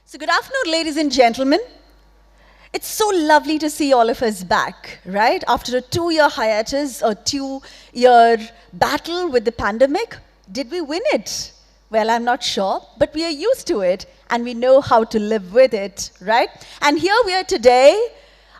So good afternoon, ladies and gentlemen. It's so lovely to see all of us back, right? After a 2-year hiatus or 2-year battle with the pandemic, did we win it? Well, I'm not sure, but we are used to it and we know how to live with it, right? And here we are today,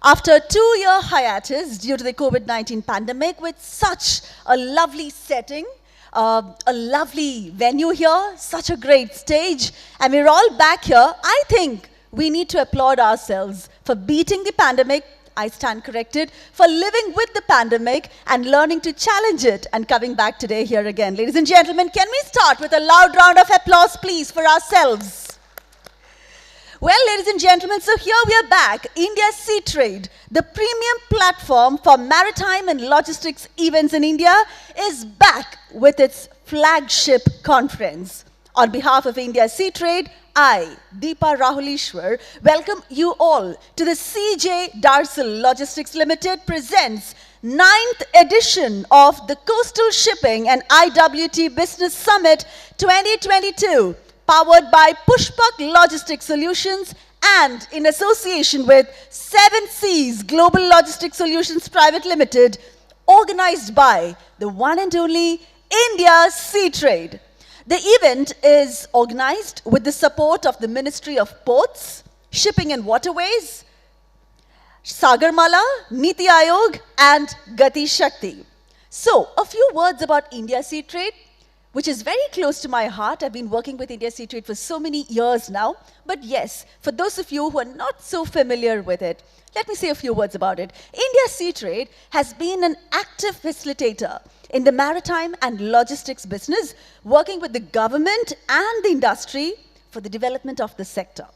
after a 2-year hiatus due to the COVID-19 pandemic, with such a lovely setting, a lovely venue here, such a great stage, and we're all back here. I think we need to applaud ourselves for beating the pandemic. I stand corrected, for living with the pandemic and learning to challenge it and coming back today here again. Ladies and gentlemen, can we start with a loud round of applause, please, for ourselves? Well, ladies and gentlemen, so here we are back. India Sea Trade, the premium platform for maritime and logistics events in India, is back with its flagship conference. On behalf of India Sea Trade, I, Deepa Rahulishwar, welcome you all to the CJ Darsal Logistics Limited presents 9th edition of the Coastal Shipping and IWT Business Summit 2022. Powered by Pushpak Logistics Solutions and in association with 7 Seas Global Logistics Solutions Private Limited, organized by the one and only India Sea Trade. The event is organized with the support of the Ministry of Ports, Shipping and Waterways, Sagarmala, Niti Aayog, and Gati Shakti. So, a few words about India Sea Trade, which is very close to my heart. I've been working with India Sea Trade for so many years now. But yes, for those of you who are not so familiar with it, let me say a few words about it. India Sea Trade has been an active facilitator in the maritime and logistics business, working with the government and the industry for the development of the sector.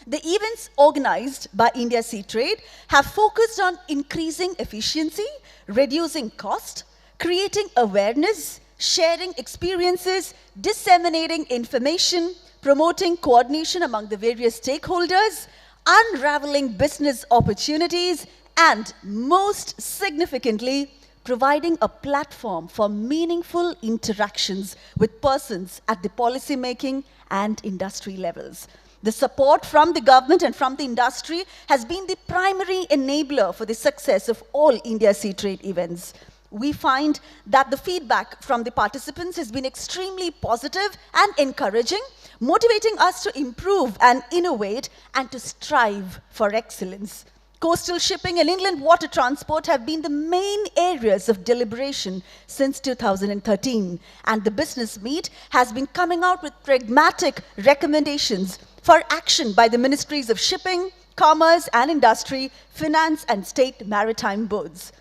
The events organized by India Sea Trade have focused on increasing efficiency, reducing cost, creating awareness, sharing experiences, disseminating information, promoting coordination among the various stakeholders, unraveling business opportunities, and most significantly, providing a platform for meaningful interactions with persons at the policy-making and industry levels. The support from the government and from the industry has been the primary enabler for the success of all India Sea Trade events. We find that the feedback from the participants has been extremely positive and encouraging, motivating us to improve and innovate and to strive for excellence. Coastal shipping and inland water transport have been the main areas of deliberation since 2013, and the business meet has been coming out with pragmatic recommendations for action by the Ministries of Shipping, Commerce and Industry, Finance and State Maritime Boards.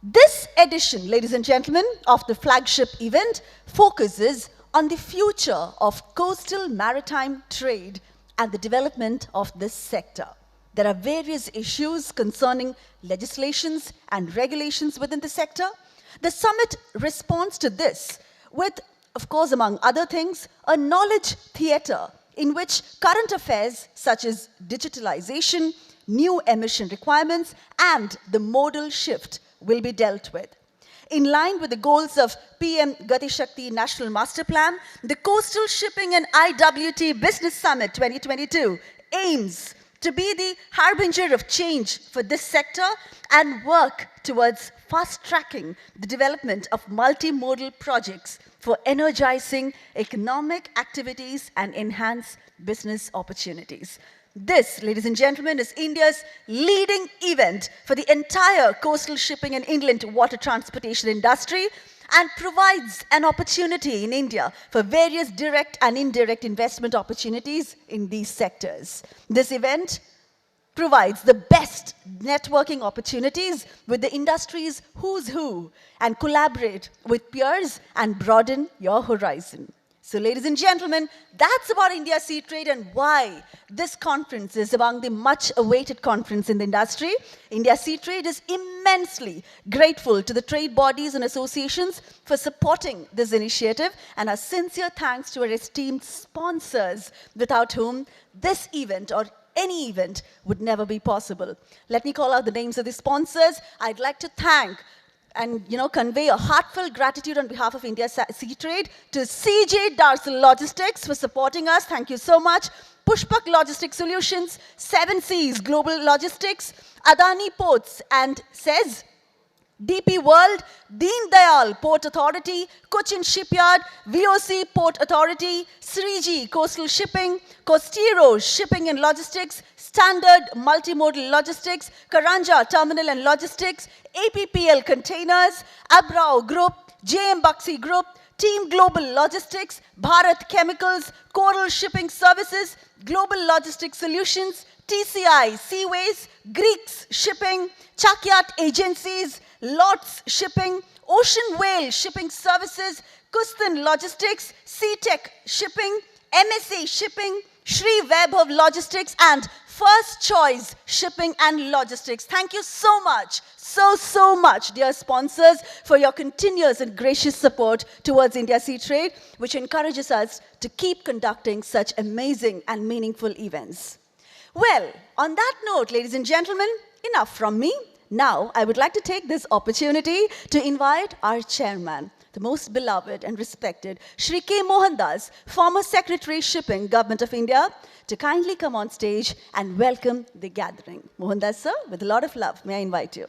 This edition, ladies and gentlemen, of the flagship event focuses on the future of coastal maritime trade and the development of this sector. There are various issues concerning legislations and regulations within the sector. The summit responds to this with, of course, among other things, a knowledge theater in which current affairs such as digitalization, new emission requirements, and the modal shift will be dealt with. In line with the goals of PM Gati Shakti National Master Plan, the Coastal Shipping and IWT Business Summit 2022 aims to be the harbinger of change for this sector and work towards fast-tracking the development of multimodal projects for energizing economic activities and enhance business opportunities. This, ladies and gentlemen, is India's leading event for the entire coastal shipping and inland water transportation industry and provides an opportunity in India for various direct and indirect investment opportunities in these sectors. This event provides the best networking opportunities with the industry's who's who and collaborate with peers and broaden your horizon. So, ladies and gentlemen, that's about India Sea Trade and why this conference is among the much-awaited conference in the industry. India Sea Trade is immensely grateful to the trade bodies and associations for supporting this initiative, and our sincere thanks to our esteemed sponsors, without whom this event or any event would never be possible. Let me call out the names of the sponsors. I'd like to thank and convey a heartfelt gratitude on behalf of India Sea Trade to CJ Darcel Logistics for supporting us. Thank you so much. Pushpak Logistics Solutions, 7 Seas Global Logistics, Adani Ports, and says DP World, Deen Dayal Port Authority, Cochin Shipyard, VOC Port Authority, Sriji Coastal Shipping, Costero Shipping and Logistics, Standard Multimodal Logistics, Karanja Terminal and Logistics, APPL Containers, Abrao Group, JM Baxi Group, Team Global Logistics, Bharat Chemicals, Coral Shipping Services, Global Logistics Solutions, TCI Seaways, Greeks Shipping, Chakyat Agencies, Lots Shipping, Ocean Whale Shipping Services, Kustan Logistics, SeaTech Shipping, MSA Shipping, Shri Vaibhav Logistics, and First Choice Shipping and Logistics. Thank you so much, so much, dear sponsors, for your continuous and gracious support towards India Sea Trade, which encourages us to keep conducting such amazing and meaningful events. Well, on that note, ladies and gentlemen, enough from me. Now, I would like to take this opportunity to invite our chairman, the most beloved and respected Shri K. Mohandas, former Secretary Shipping, Government of India, to kindly come on stage and welcome the gathering. Mohandas sir, with a lot of love, may I invite you.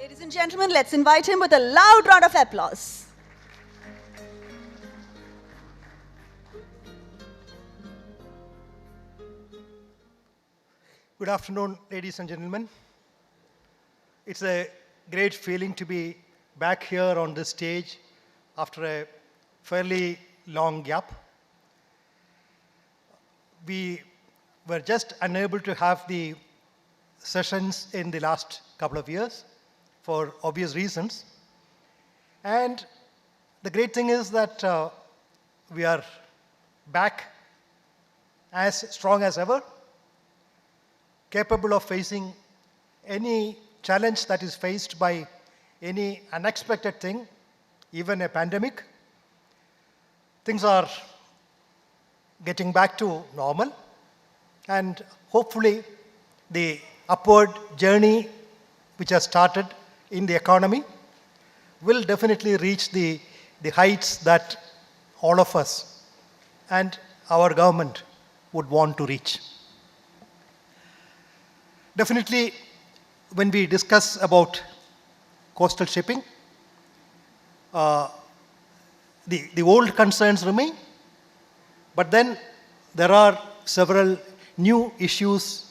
Ladies and gentlemen, let's invite him with a loud round of applause. Good afternoon, ladies and gentlemen. It's a great feeling to be back here on this stage after a fairly long gap. We were just unable to have the sessions in the last couple of years for obvious reasons. And the great thing is that we are back as strong as ever, capable of facing any challenge that is faced by any unexpected thing, even a pandemic. Things are getting back to normal, and hopefully the upward journey which has started in the economy will definitely reach the heights that all of us and our government would want to reach. Definitely, when we discuss about coastal shipping, the old concerns remain, but then there are several new issues,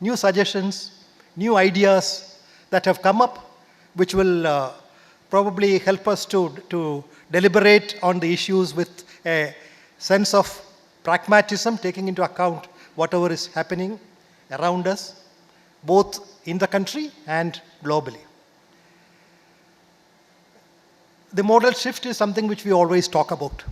new suggestions, new ideas that have come up, which will probably help us to deliberate on the issues with a sense of pragmatism, taking into account whatever is happening around us, both in the country and globally. The modal shift is something which we always talk about,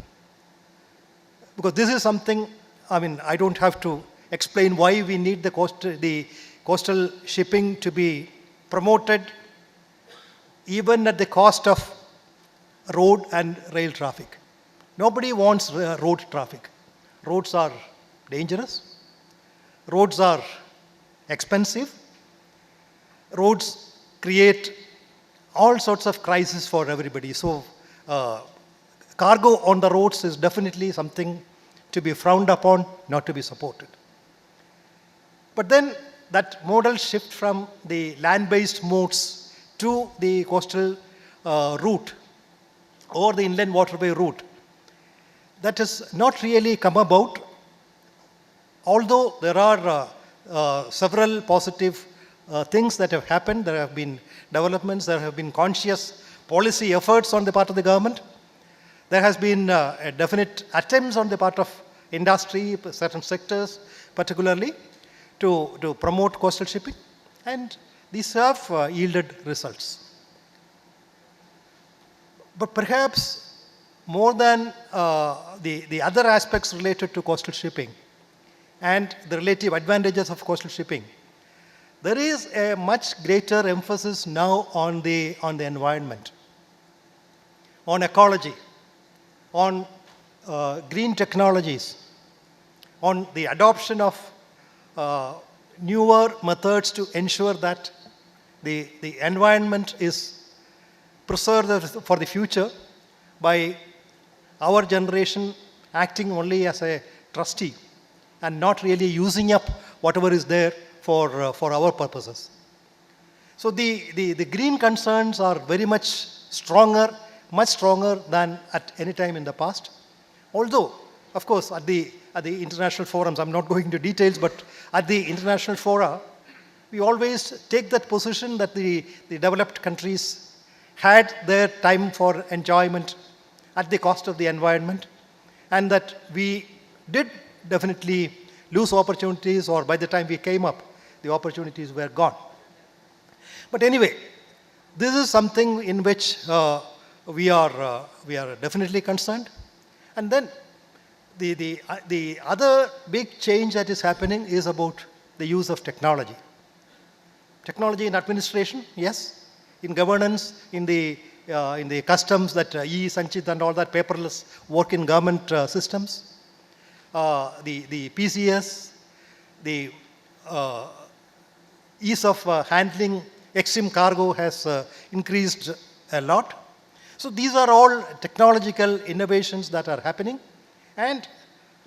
because this is something, I don't have to explain why we need the coastal shipping to be promoted even at the cost of road and rail traffic. Nobody wants road traffic. Roads are dangerous. Roads are expensive. Roads create all sorts of crises for everybody. So cargo on the roads is definitely something to be frowned upon, not to be supported. But then that modal shift from the land-based modes to the coastal route or the inland waterway route, that has not really come about, although there are several positive things that have happened. There have been developments, there have been conscious policy efforts on the part of the government. There has been a definite attempts on the part of industry, certain sectors particularly, to promote coastal shipping, and these have yielded results. But perhaps more than the other aspects related to coastal shipping and the relative advantages of coastal shipping, there is a much greater emphasis now on the environment, on ecology, on green technologies, on the adoption of newer methods to ensure that the environment is preserved for the future by our generation acting only as a trustee and not really using up whatever is there for our purposes. So the green concerns are very much stronger, much stronger than at any time in the past. Although, of course, at the international forums, I'm not going into details, but at the international fora, we always take that position that the developed countries had their time for enjoyment at the cost of the environment, and that we did definitely lose opportunities, or by the time we came up, the opportunities were gone. But anyway, this is something in which we are definitely concerned. And then the other big change that is happening is about the use of technology. Technology in administration, yes. In governance, in the customs, that e-Sanchit and all that paperless work in government systems. The PCS, the ease of handling extreme cargo has increased a lot. So these are all technological innovations that are happening. And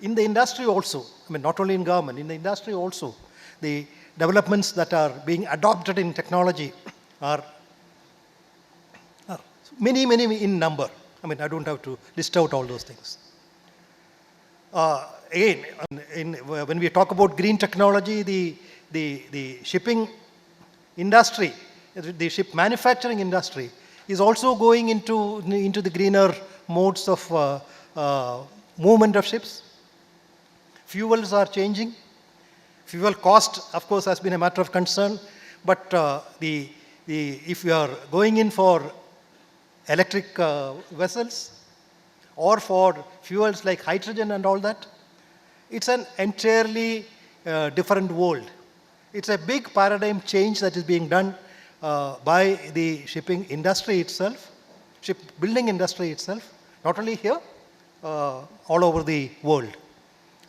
in the industry also, I mean, not only in government, in the industry also, the developments that are being adopted in technology are many in number. I mean, I don't have to list out all those things. Again, when we talk about green technology, the shipping industry, the ship manufacturing industry is also going into the greener modes of movement of ships. Fuels are changing. Fuel cost, of course, has been a matter of concern. But if you are going in for electric vessels or for fuels like hydrogen and all that, it's an entirely different world. It's a big paradigm change that is being done by the shipping industry itself, shipbuilding industry itself, not only here, all over the world.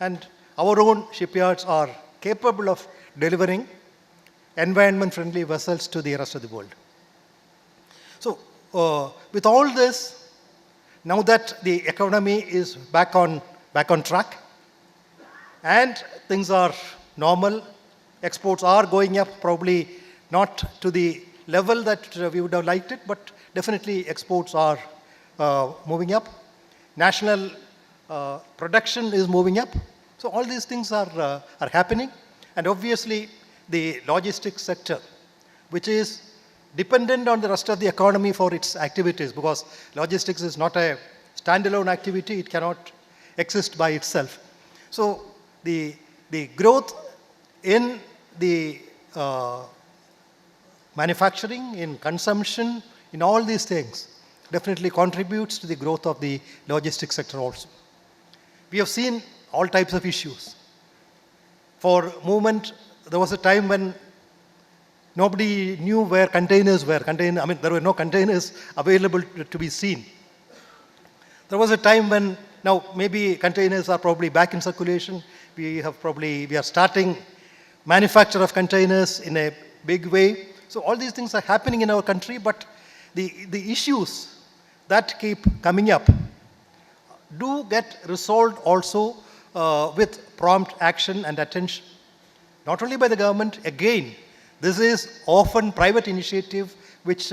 And our own shipyards are capable of delivering environment-friendly vessels to the rest of the world. So, with all this, now that the economy is back on track and things are normal, exports are going up, probably not to the level that we would have liked it, but definitely exports are moving up. National production is moving up. So all these things are happening. And obviously, the logistics sector, which is dependent on the rest of the economy for its activities, because logistics is not a standalone activity, it cannot exist by itself. So the growth in the manufacturing, in consumption, in all these things definitely contributes to the growth of the logistics sector also. We have seen all types of issues. For movement, there was a time when nobody knew where containers were. There were no containers available to be seen. There was a time when, now maybe containers are probably back in circulation. We are starting manufacture of containers in a big way. So all these things are happening in our country, but the issues that keep coming up do get resolved also with prompt action and attention. Not only by the government, again, this is often private initiative which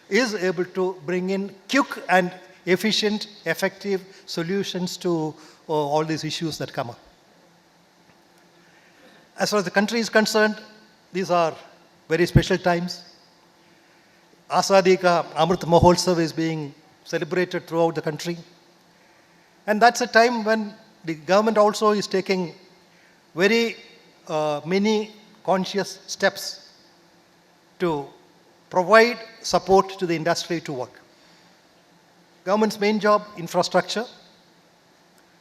is able to bring in quick and efficient, effective solutions to all these issues that come up. As far as the country is concerned, these are very special times. Azadi Ka Amrit Mahotsav is being celebrated throughout the country. And that's a time when the government also is taking very many conscious steps to provide support to the industry to work. Government's main job, infrastructure.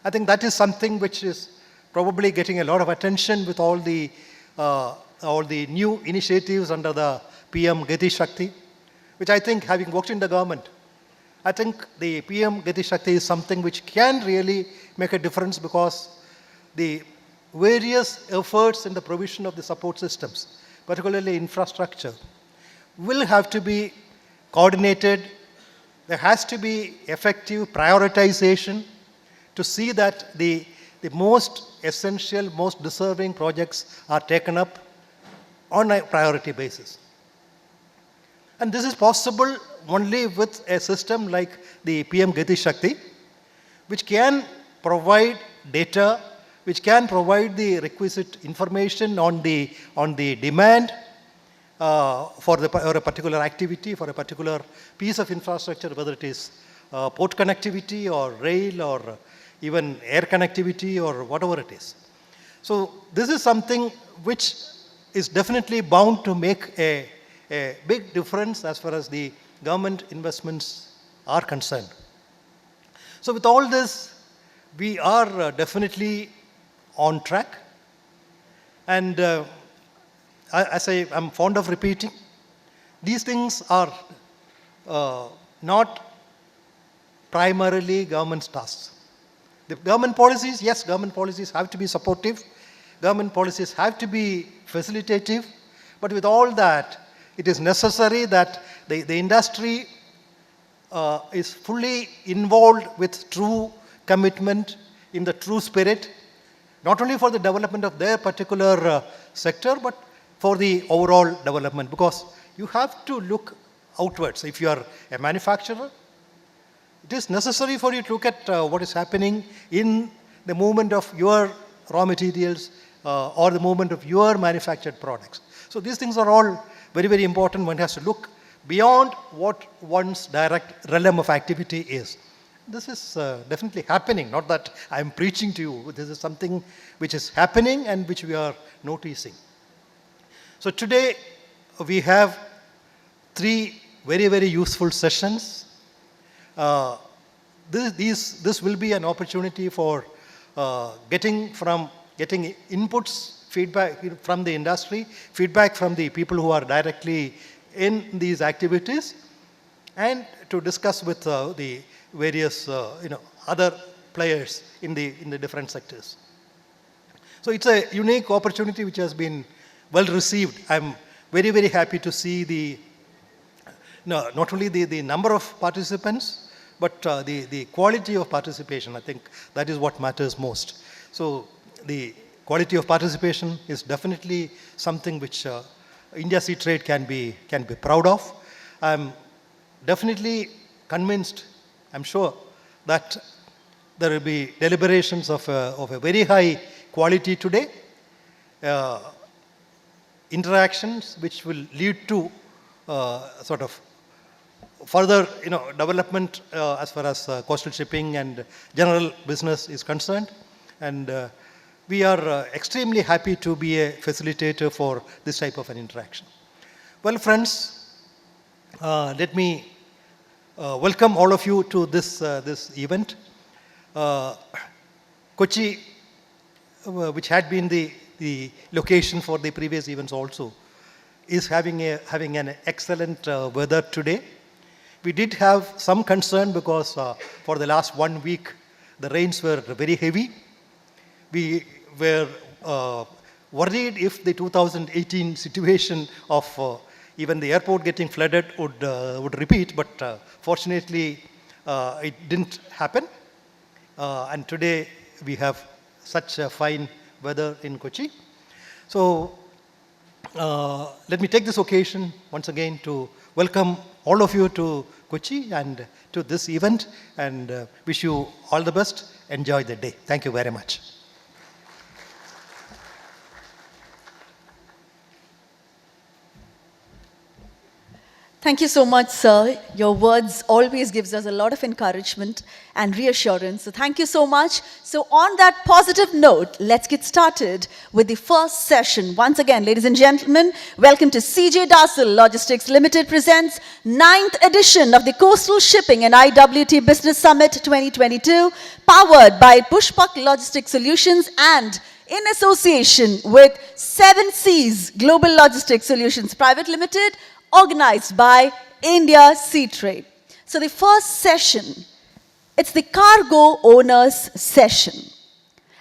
I think that is something which is probably getting a lot of attention with all the new initiatives under the PM Gati Shakti, which I think, having worked in the government, I think the PM Gati Shakti is something which can really make a difference, because the various efforts in the provision of the support systems, particularly infrastructure, will have to be coordinated. There has to be effective prioritization to see that the most essential, most deserving projects are taken up on a priority basis. And this is possible only with a system like the PM Gati Shakti, which can provide data, which can provide the requisite information on the demand for a particular activity, for a particular piece of infrastructure, whether it is port connectivity or rail or even air connectivity or whatever it is. So this is something which is definitely bound to make a big difference as far as the government investments are concerned. So with all this, we are definitely on track. And as I'm fond of repeating, these things are not primarily government's tasks. The government policies, yes, government policies have to be supportive. Government policies have to be facilitative. But with all that, it is necessary that the industry is fully involved with true commitment in the true spirit, not only for the development of their particular sector, but for the overall development. Because you have to look outwards. If you are a manufacturer, it is necessary for you to look at what is happening in the movement of your raw materials or the movement of your manufactured products. So these things are all very, very important. One has to look beyond what one's direct realm of activity is. This is definitely happening, not that I'm preaching to you. This is something which is happening and which we are noticing. So today we have 3 very, very useful sessions. This will be an opportunity for getting inputs, feedback from the industry, feedback from the people who are directly in these activities, and to discuss with the various other players in the different sectors. So it's a unique opportunity which has been well received. I'm very, very happy to see not only the number of participants, but the quality of participation. I think that is what matters most. So the quality of participation is definitely something which India Sea Trade can be proud of. I'm definitely convinced, I'm sure, that there will be deliberations of a very high quality today, interactions which will lead to sort of further development as far as coastal shipping and general business is concerned. And we are extremely happy to be a facilitator for this type of an interaction. Well, friends, let me welcome all of you to this event. Kochi, which had been the location for the previous events also, is having an excellent weather today. We did have some concern because for the last 1 week the rains were very heavy. We were worried if the 2018 situation of even the airport getting flooded would repeat, but fortunately it didn't happen. And today we have such a fine weather in Kochi. So let me take this occasion once again to welcome all of you to Kochi and to this event, and wish you all the best. Enjoy the day. Thank you very much. Thank you so much, sir. Your words always gives us a lot of encouragement and reassurance. So thank you so much. So on that positive note, let's get started with the first session. Once again, ladies and gentlemen, welcome to CJ Dassel Logistics Limited presents 9th edition of the Coastal Shipping and IWT Business Summit 2022, powered by Pushpak Logistics Solutions and in association with 7 Seas Global Logistics Solutions Private Limited, organized by India Sea Trade. So the first session, it's the cargo owners session.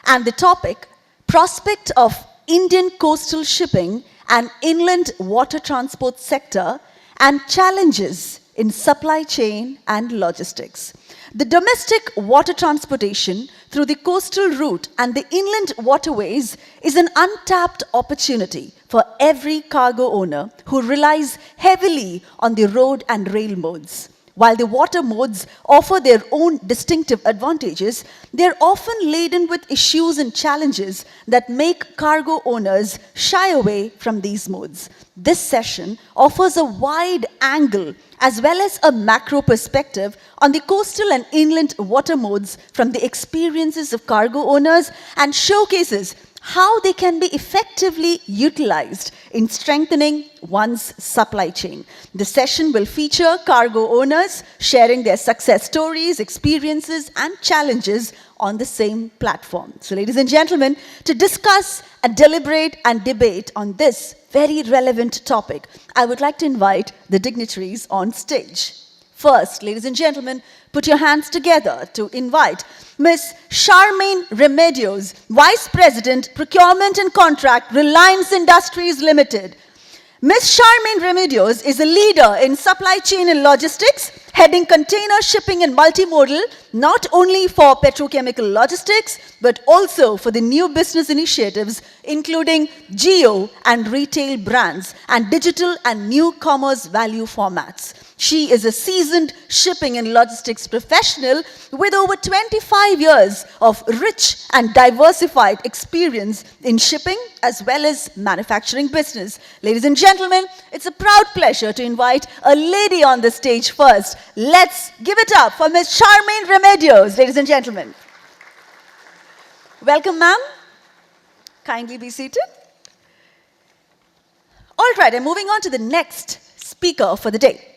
And the topic, prospect of Indian coastal shipping and inland water transport sector and challenges in supply chain and logistics. The domestic water transportation through the coastal route and the inland waterways is an untapped opportunity for every cargo owner who relies heavily on the road and rail modes. While the water modes offer their own distinctive advantages, they are often laden with issues and challenges that make cargo owners shy away from these modes. This session offers a wide angle as well as a macro perspective on the coastal and inland water modes from the experiences of cargo owners and showcases how they can be effectively utilized in strengthening one's supply chain. The session will feature cargo owners sharing their success stories, experiences, and challenges on the same platform. So, ladies and gentlemen, to discuss and deliberate and debate on this very relevant topic, I would like to invite the dignitaries on stage. First, ladies and gentlemen, put your hands together to invite Ms. Charmaine Remedios, Vice President, Procurement and Contract, Reliance Industries Limited. Ms. Charmaine Remedios is a leader in supply chain and logistics, heading container shipping and multimodal, not only for petrochemical logistics, but also for the new business initiatives, including geo and retail brands, and digital and new commerce value formats. She is a seasoned shipping and logistics professional with over 25 years of rich and diversified experience in shipping as well as manufacturing business. Ladies and gentlemen, it's a proud pleasure to invite a lady on the stage first. Let's give it up for Ms. Charmaine Remedios, ladies and gentlemen. Welcome, ma'am. Kindly be seated. All right, I'm moving on to the next speaker for the day.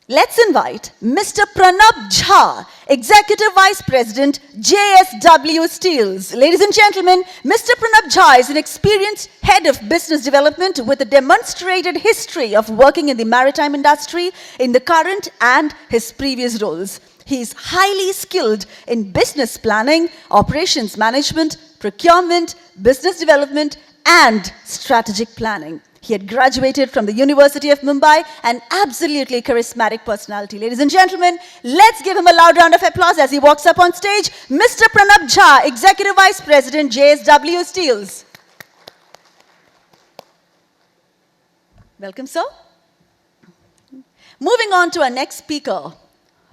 Let's invite Mr. Pranab Jha, Executive Vice President, JSW Steels. Ladies and gentlemen, Mr. Pranab Jha is an experienced head of business development with a demonstrated history of working in the maritime industry in the current and his previous roles. He is highly skilled in business planning, operations management, procurement, business development, and strategic planning. He had graduated from the University of Mumbai, an absolutely charismatic personality. Ladies and gentlemen, let's give him a loud round of applause as he walks up on stage. Mr. Pranab Jha, Executive Vice President, JSW Steels. Welcome, sir. Moving on to our next speaker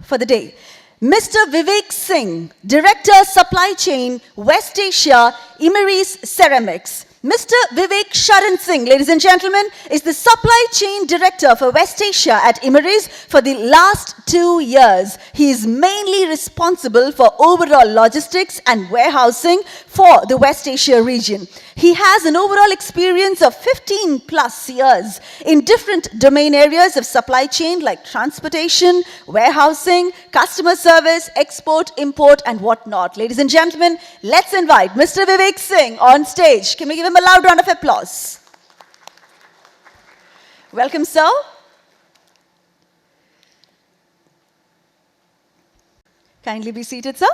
for the day. Mr. Vivek Singh, Director, Supply Chain, West Asia, Imeris Ceramics. Mr. Vivek Sharan Singh, ladies and gentlemen, is the Supply Chain Director for West Asia at Imeris for the last 2 years. He is mainly responsible for overall logistics and warehousing for the West Asia region. He has an overall experience of 15 plus years in different domain areas of supply chain like transportation, warehousing, customer service, export, import, and whatnot. Ladies and gentlemen, let's invite Mr. Vivek Singh on stage. Can we give him a loud round of applause? Welcome, sir. Kindly be seated, sir.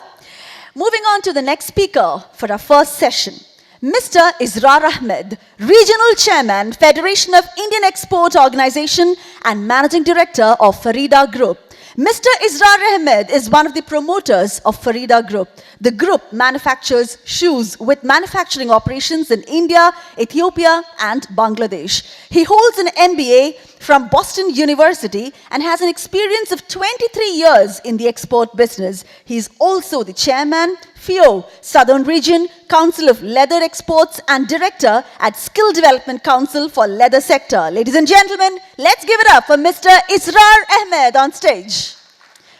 Moving on to the next speaker for our first session. Mr. Israr Ahmed, Regional Chairman, Federation of Indian Export Organization and Managing Director of Farida Group. Mr. Israr Ahmed is one of the promoters of Farida Group. The group manufactures shoes with manufacturing operations in India, Ethiopia, and Bangladesh. He holds an MBA from Boston University and has an experience of 23 years in the export business. He is also the chairman, FIO, Southern Region, Council of Leather Exports, and Director at Skill Development Council for Leather Sector. Ladies and gentlemen, let's give it up for Mr. Israr Ahmed on stage.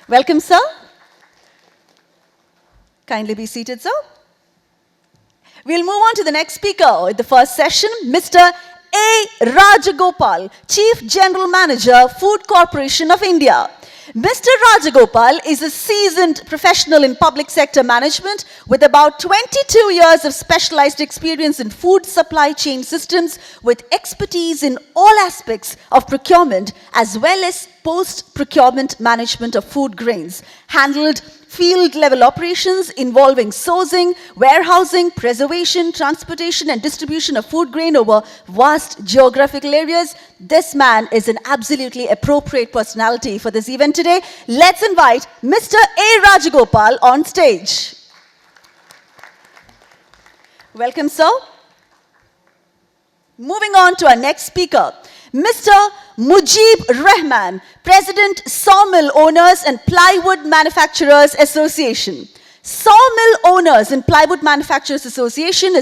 Welcome, sir. Kindly be seated, sir. We'll move on to the next speaker with the first session, Mr. A. Rajagopal, Chief General Manager, Food Corporation of India. Mr. Rajagopal is a seasoned professional in public sector management with about 22 years of specialized experience in food supply chain systems with expertise in all aspects of procurement as well as post-procurement management of food grains. Handled field level operations involving sourcing, warehousing, preservation, transportation and distribution of food grain over vast geographical areas. This man is an absolutely appropriate personality for this event today. Let's invite Mr. A. Rajagopal on stage. Welcome, sir. Moving on to our next speaker, Mr. Mujib Rahman, President, Sawmill Owners and Plywood Manufacturers Association. Sawmill Owners and Plywood Manufacturers Association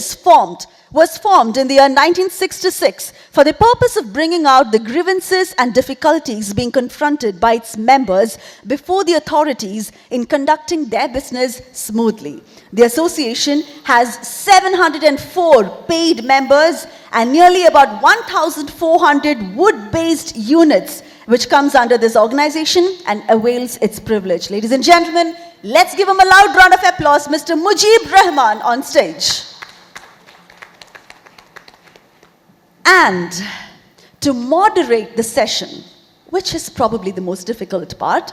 was formed in the year 1966 for the purpose of bringing out the grievances and difficulties being confronted by its members before the authorities in conducting their business smoothly. The association has 704 paid members and nearly about 1,400 wood-based units which comes under this organization and avails its privilege. Ladies and gentlemen, let's give him a loud round of applause, Mr. Mujib Rahman on stage. And to moderate the session, which is probably the most difficult part,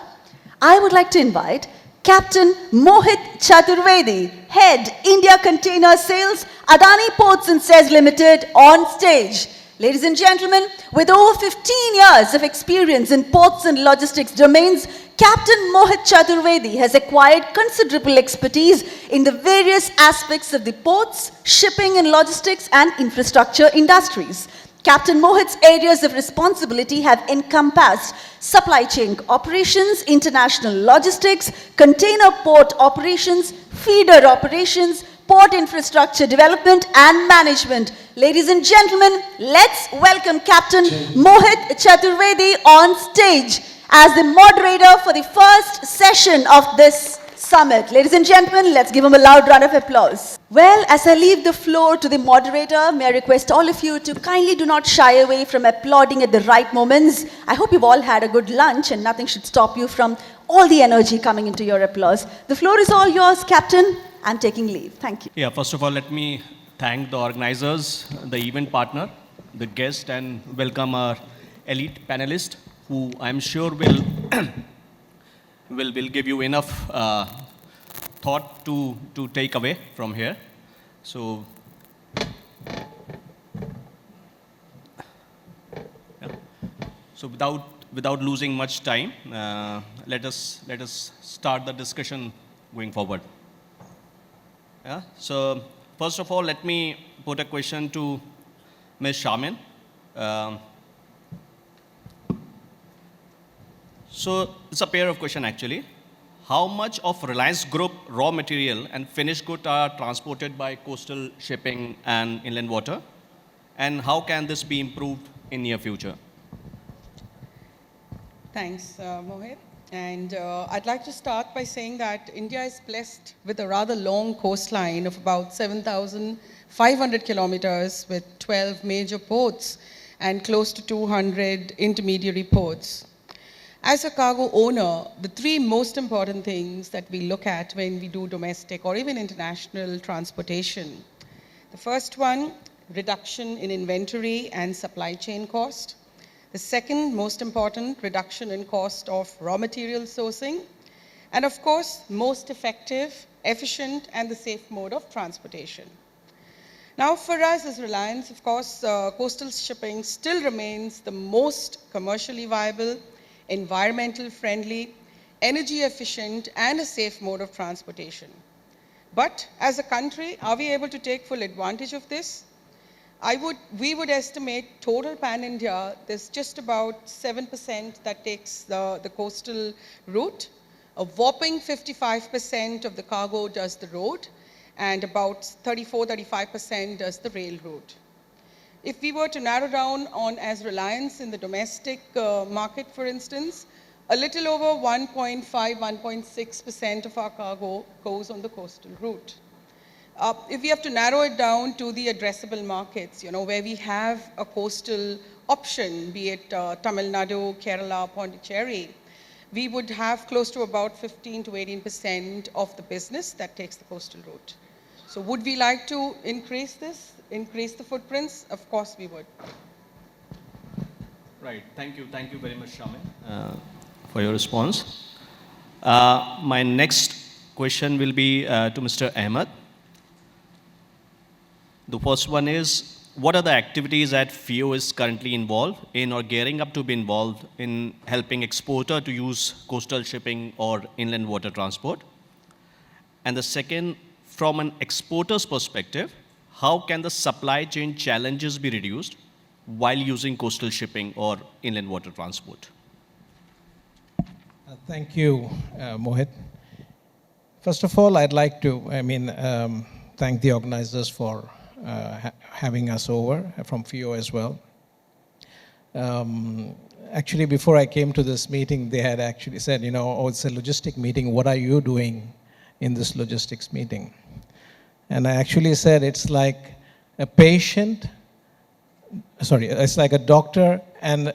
I would like to invite Captain Mohit Chaturvedi, Head India Container Sales, Adani Ports and Says Limited, on stage. Ladies and gentlemen, with over 15 years of experience in ports and logistics domains, Captain Mohit Chaturvedi has acquired considerable expertise in the various aspects of the ports, shipping and logistics and infrastructure industries. Captain Mohit's areas of responsibility have encompassed supply chain operations, international logistics, container port operations, feeder operations, port infrastructure development and management. Ladies and gentlemen, let's welcome Captain Mohit Chaturvedi on stage as the moderator for the first session of this summit. Ladies and gentlemen, let's give him a loud round of applause. Well, as I leave the floor to the moderator, may I request all of you to kindly do not shy away from applauding at the right moments. I hope you've all had a good lunch and nothing should stop you from all the energy coming into your applause. The floor is all yours, Captain. I'm taking leave. Thank you. Yeah, first of all, let me thank the organizers, the event partner, the guest, and welcome our elite panelist, who I'm sure will will give you enough thought to take away from here. So, yeah. So without losing much time, let us start the discussion going forward. Yeah. So first of all, let me put a question to Ms. Shamin. So it's a pair of questions actually. How much of Reliance Group raw material and finished goods are transported by coastal shipping and inland water? And how can this be improved in near future? Thanks, Mohit. And I'd like to start by saying that India is blessed with a rather long coastline of about 7,500 kilometers with 12 major ports and close to 200 intermediary ports. As a cargo owner, the three most important things that we look at when we do domestic or even international transportation. The first one, reduction in inventory and supply chain cost. The second most important, reduction in cost of raw material sourcing. And of course, most effective, efficient, and the safe mode of transportation. Now for us as Reliance, of course, coastal shipping still remains the most commercially viable, environmental friendly, energy efficient, and a safe mode of transportation. But as a country, are we able to take full advantage of this? We would estimate total pan-India, there's just about 7% that takes the coastal route. A whopping 55% of the cargo does the road, and about 35% does the rail route. If we were to narrow down on as Reliance in the domestic market, for instance, a little over 1.5, 1.6% of our cargo goes on the coastal route. If we have to narrow it down to the addressable markets, where we have a coastal option, be it Tamil Nadu, Kerala, Pondicherry, we would have close to about 15 to 18% of the business that takes the coastal route. So would we like to increase this, increase the footprints? Of course we would. Right, thank you very much, Shamin, for your response. My next question will be to Mr. Ahmed. The first one is, what are the activities that FIO is currently involved in or gearing up to be involved in helping exporter to use coastal shipping or inland water transport? And the second, from an exporter's perspective, how can the supply chain challenges be reduced while using coastal shipping or inland water transport? Thank you, Mohit. First of all, I'd like to, thank the organizers for having us over from FIO as well. Actually, before I came to this meeting, they had actually said, oh, it's a logistic meeting. What are you doing in this logistics meeting? And I actually said, it's like a patient, it's like a doctor and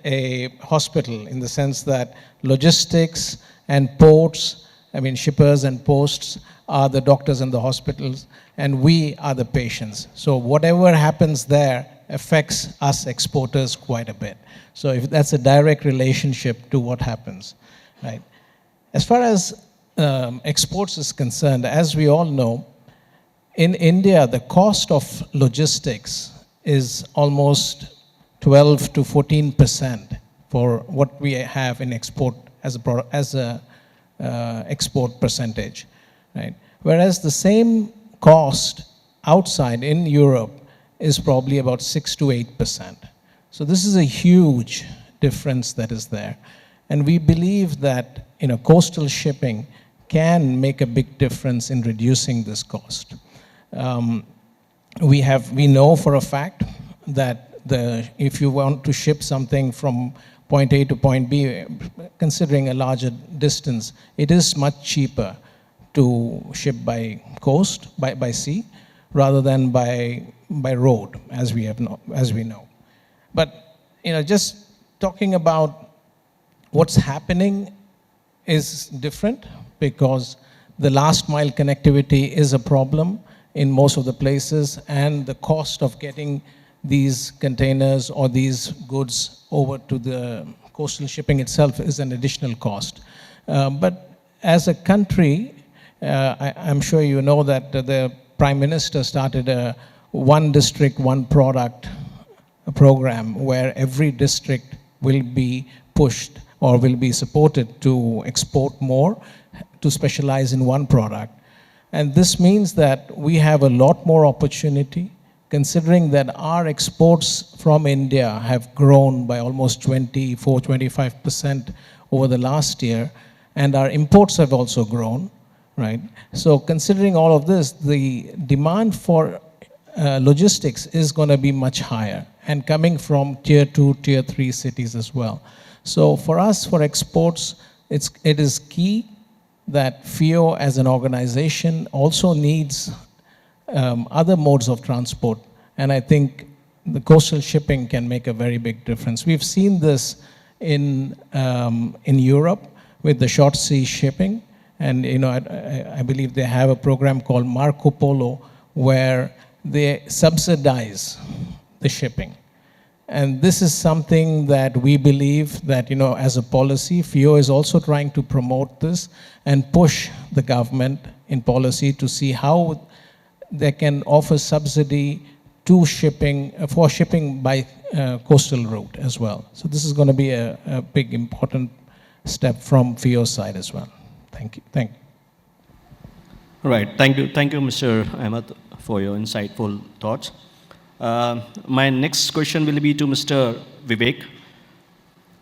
a hospital, in the sense that logistics and ports, shippers and posts are the doctors and the hospitals, and we are the patients. So whatever happens there affects us exporters quite a bit. So if that's a direct relationship to what happens, right? As far as exports is concerned, as we all know, in India, the cost of logistics is almost 12 to 14% for what we have in export as a export percentage, right? Whereas the same cost outside in Europe is probably about 6 to 8%. So this is a huge difference that is there. And we believe that coastal shipping can make a big difference in reducing this cost. We know for a fact that if you want to ship something from point A to point B, considering a larger distance, it is much cheaper to ship by coast, by sea, rather than by road, as we know. But just talking about what's happening is different, because the last mile connectivity is a problem in most of the places, and the cost of getting these containers or these goods over to the coastal shipping itself is an additional cost. But as a country, I'm sure you know that the Prime Minister started a one district, one product program, where every district will be pushed or will be supported to export more, to specialize in one product. And this means that we have a lot more opportunity, considering that our exports from India have grown by almost 24-25% over the last year, and our imports have also grown, right? So considering all of this, the demand for logistics is going to be much higher, and coming from tier 2, tier 3 cities as well. So for us, for exports, it is key that FIO as an organization also needs other modes of transport. And I think the coastal shipping can make a very big difference. We've seen this in Europe with the short sea shipping. And I believe they have a program called Marco Polo, where they subsidize the shipping. And this is something that we believe that, as a policy, FIO is also trying to promote this and push the government in policy to see how they can offer subsidy to shipping, for shipping by coastal route as well. So this is going to be a big, important step from FIO's side as well. Thank you. Thank you. Right. Thank you, Mr. Ahmed, for your insightful thoughts. My next question will be to Mr. Vivek.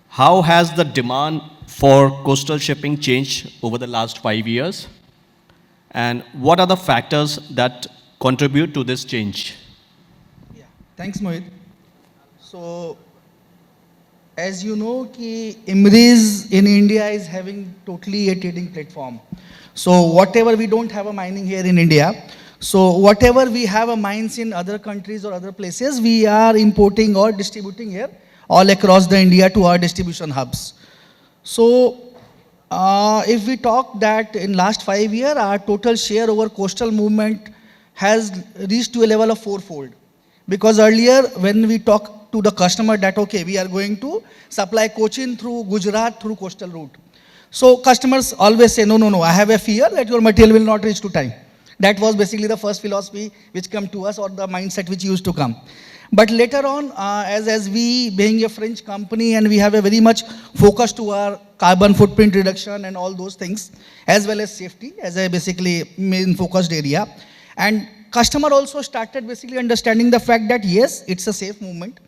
How has the demand for coastal shipping changed over the last 5 years? And what are the factors that contribute to this change? Yeah. Thanks, Mohit. So, as you know, IMRIS in India is having totally a trading platform. So, whatever we don't have a mining here in India, so whatever we have a mines in other countries or other places, we are importing or distributing here all across the India to our distribution hubs. So if we talk that in last 5 years, our total share over coastal movement has reached to a level of 4-fold. Because earlier when we talk to the customer that, okay, we are going to supply Cochin through Gujarat through coastal route. So customers always say, no, no, no, I have a fear that your material will not reach to time. That was basically the first philosophy which came to us, or the mindset which used to come. But later on, as we being a French company, and we have a very much focus to our carbon footprint reduction and all those things, as well as safety as a basically main focused area. And customer also started basically understanding the fact that yes, it's a safe movement,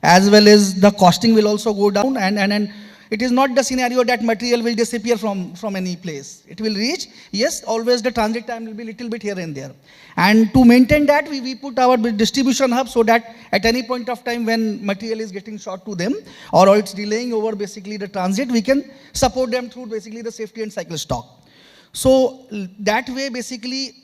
as well as the costing will also go down, and it is not the scenario that material will disappear from any place. It will reach, yes, always the transit time will be little bit here and there. And to maintain that, we put our distribution hub so that at any point of time when material is getting short to them, or it's delaying over basically the transit, we can support them through basically the safety and cycle stock. So that way basically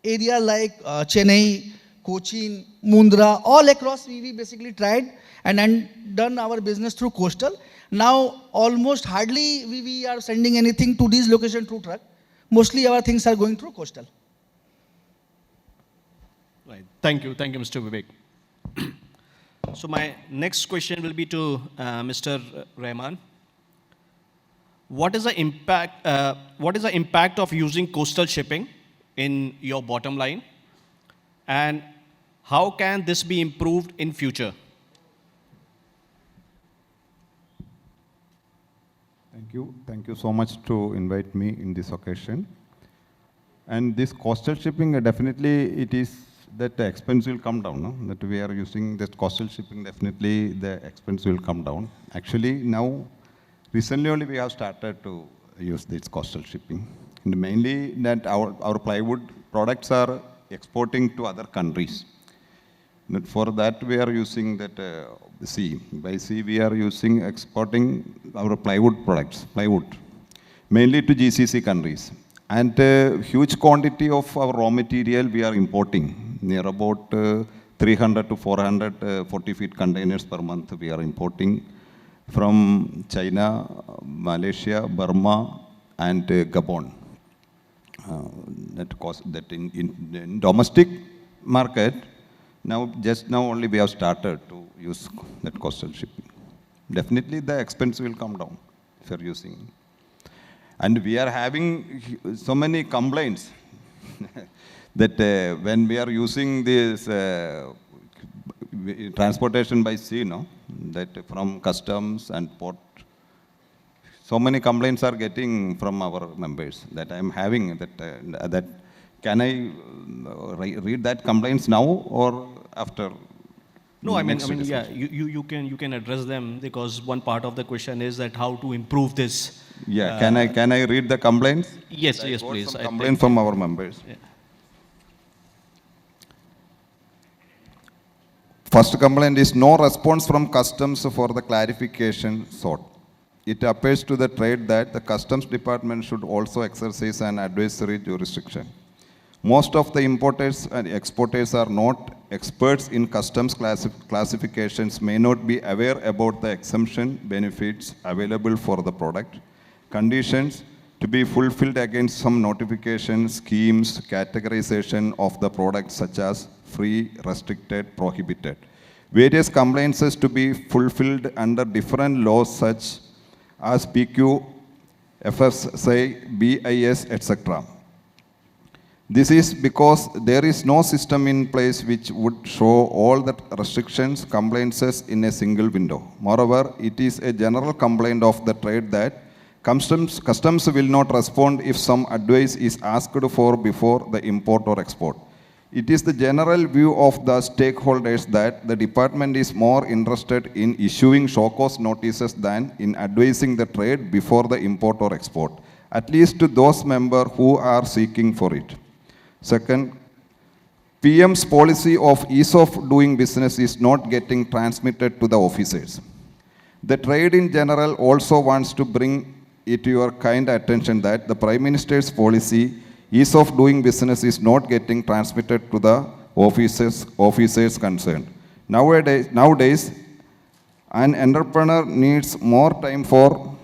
area like Chennai, Cochin, Mundra, all across we basically tried and then done our business through coastal. Now almost hardly we are sending anything to these locations through truck. Mostly our things are going through coastal. Right. Thank you, Mr. Vivek. So my next question will be to Mr. Rahman. What is the impact? What is the impact of using coastal shipping in your bottom line, and how can this be improved in future? Thank you so much to invite me in this occasion. And this coastal shipping, definitely it is that the expense will come down. No? That we are using this coastal shipping, definitely the expense will come down. Actually, now, recently only we have started to use this coastal shipping. And mainly that our plywood products are exporting to other countries. But for that, we are using that sea. By sea, we are exporting our plywood products, mainly to GCC countries. And huge quantity of our raw material we are importing, near about 300 to 400 40 feet containers per month we are importing from China, Malaysia, Burma, and Gabon. That in domestic market, just now only we have started to use that coastal shipping. Definitely the expense will come down if you are using. And we are having so many complaints that when we are using this transportation by sea, that from customs and port, so many complaints are getting from our members that I am having that can I read that complaints now or after? No, I mean, yeah, you can address them, because one part of the question is that how to improve this. Yeah, can I read the complaints? Yes, please. Some complaint from our members. Yeah. First complaint is no response from customs for the clarification sought. It appears to the trade that the customs department should also exercise an advisory jurisdiction. Most of the importers and exporters are not experts in customs classifications, may not be aware about the exemption benefits available for the product, conditions to be fulfilled against some notification schemes, categorization of the product such as free, restricted, prohibited. Various compliances to be fulfilled under different laws such as PQ, FSI, BIS, etc. This is because there is no system in place which would show all the restrictions, compliances in a single window. Moreover, it is a general complaint of the trade that customs will not respond if some advice is asked for before the import or export. It is the general view of the stakeholders that the department is more interested in issuing show-cause notices than in advising the trade before the import or export, at least to those members who are seeking for it. Second, PM's policy of ease of doing business is not getting transmitted to the officers. The trade in general also wants to bring it to your kind attention that the Prime Minister's policy, ease of doing business, is not getting transmitted to the officers concerned. Nowadays, an entrepreneur needs more time for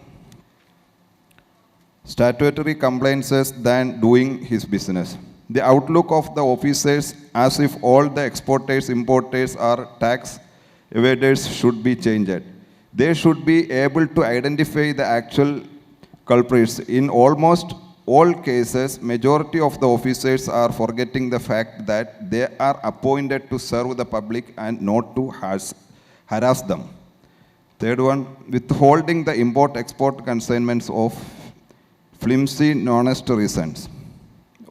statutory compliances than doing his business. The outlook of the officers as if all the exporters, importers are tax evaders should be changed. They should be able to identify the actual culprits. In almost all cases, majority of the officers are forgetting the fact that they are appointed to serve the public and not to harass them. Third one, withholding the import-export consignments of flimsy, honest reasons.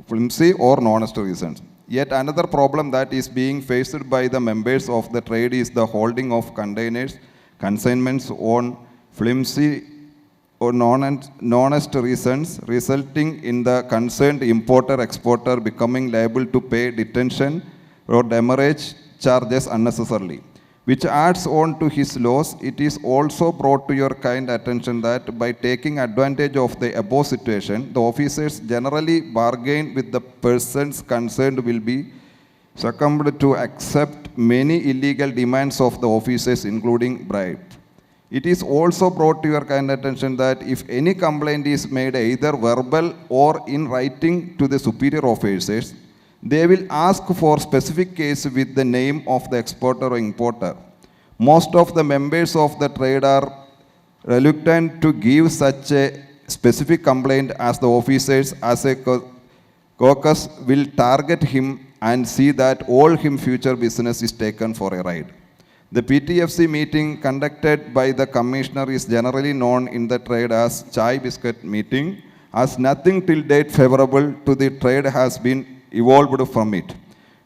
Flimsy or honest reasons. Yet another problem that is being faced by the members of the trade is the holding of containers, consignments on flimsy or non-honest reasons, resulting in the concerned importer-exporter becoming liable to pay detention or demurrage charges unnecessarily, which adds on to his loss. It is also brought to your kind attention that by taking advantage of the above situation, the officers generally bargain with the persons concerned will be succumbed to accept many illegal demands of the officers, including bribe. It is also brought to your kind attention that if any complaint is made either verbal or in writing to the superior officers, they will ask for specific case with the name of the exporter or importer. Most of the members of the trade are reluctant to give such a specific complaint as the officers as a caucus will target him and see that all his future business is taken for a ride. The PTFC meeting conducted by the commissioner is generally known in the trade as Chai Biscuit meeting, as nothing till date favorable to the trade has been evolved from it.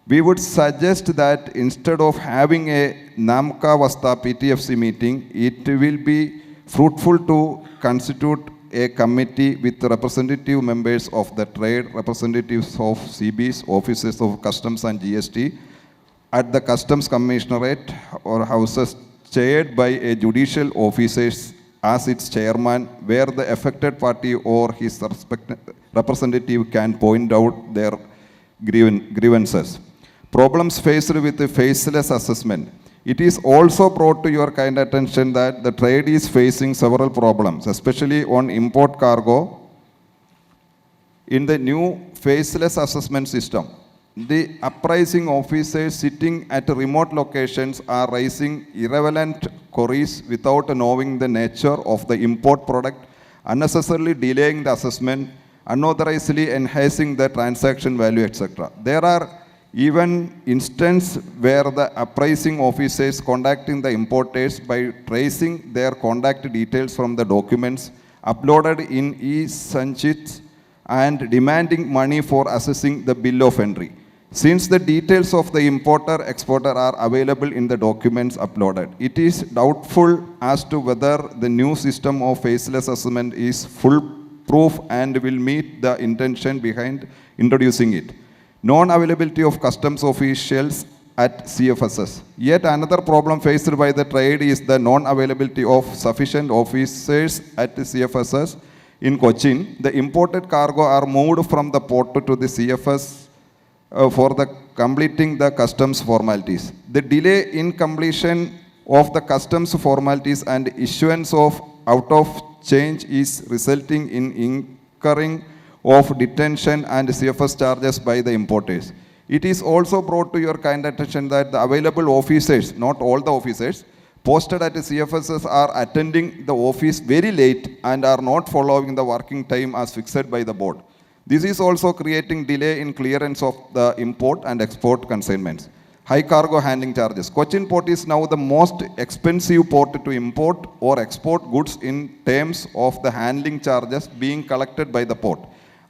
We would suggest that instead of having a Namka Vasta PTFC meeting, it will be fruitful to constitute a committee with representative members of the trade, representatives of CBs, officers of customs and GST, at the Customs Commissionerate or houses chaired by a judicial officer as its chairman, where the affected party or his representative can point out their grievances. Problems faced with the faceless assessment. It is also brought to your kind attention that the trade is facing several problems, especially on import cargo. In the new faceless assessment system, the appraising officers sitting at remote locations are raising irrelevant queries without knowing the nature of the import product, unnecessarily delaying the assessment, unauthorizedly enhancing the transaction value, etc. There are even instances where the appraising officers contacting the importers by tracing their contact details from the documents uploaded in e-sanchits and demanding money for assessing the bill of entry. Since the details of the importer-exporter are available in the documents uploaded, it is doubtful as to whether the new system of faceless assessment is foolproof and will meet the intention behind introducing it. Non-availability of customs officials at CFSs. Yet another problem faced by the trade is the non-availability of sufficient officers at the CFSs. In Cochin, the imported cargo are moved from the port to the CFS for the completing the customs formalities. The delay in completion of the customs formalities and issuance of out of change is resulting in incurring of detention and CFS charges by the importers. It is also brought to your kind attention that the available officers, not all the officers, posted at the CFSs are attending the office very late and are not following the working time as fixed by the board. This is also creating delay in clearance of the import and export consignments. High cargo handling charges. Cochin port is now the most expensive port to import or export goods in terms of the handling charges being collected by the port.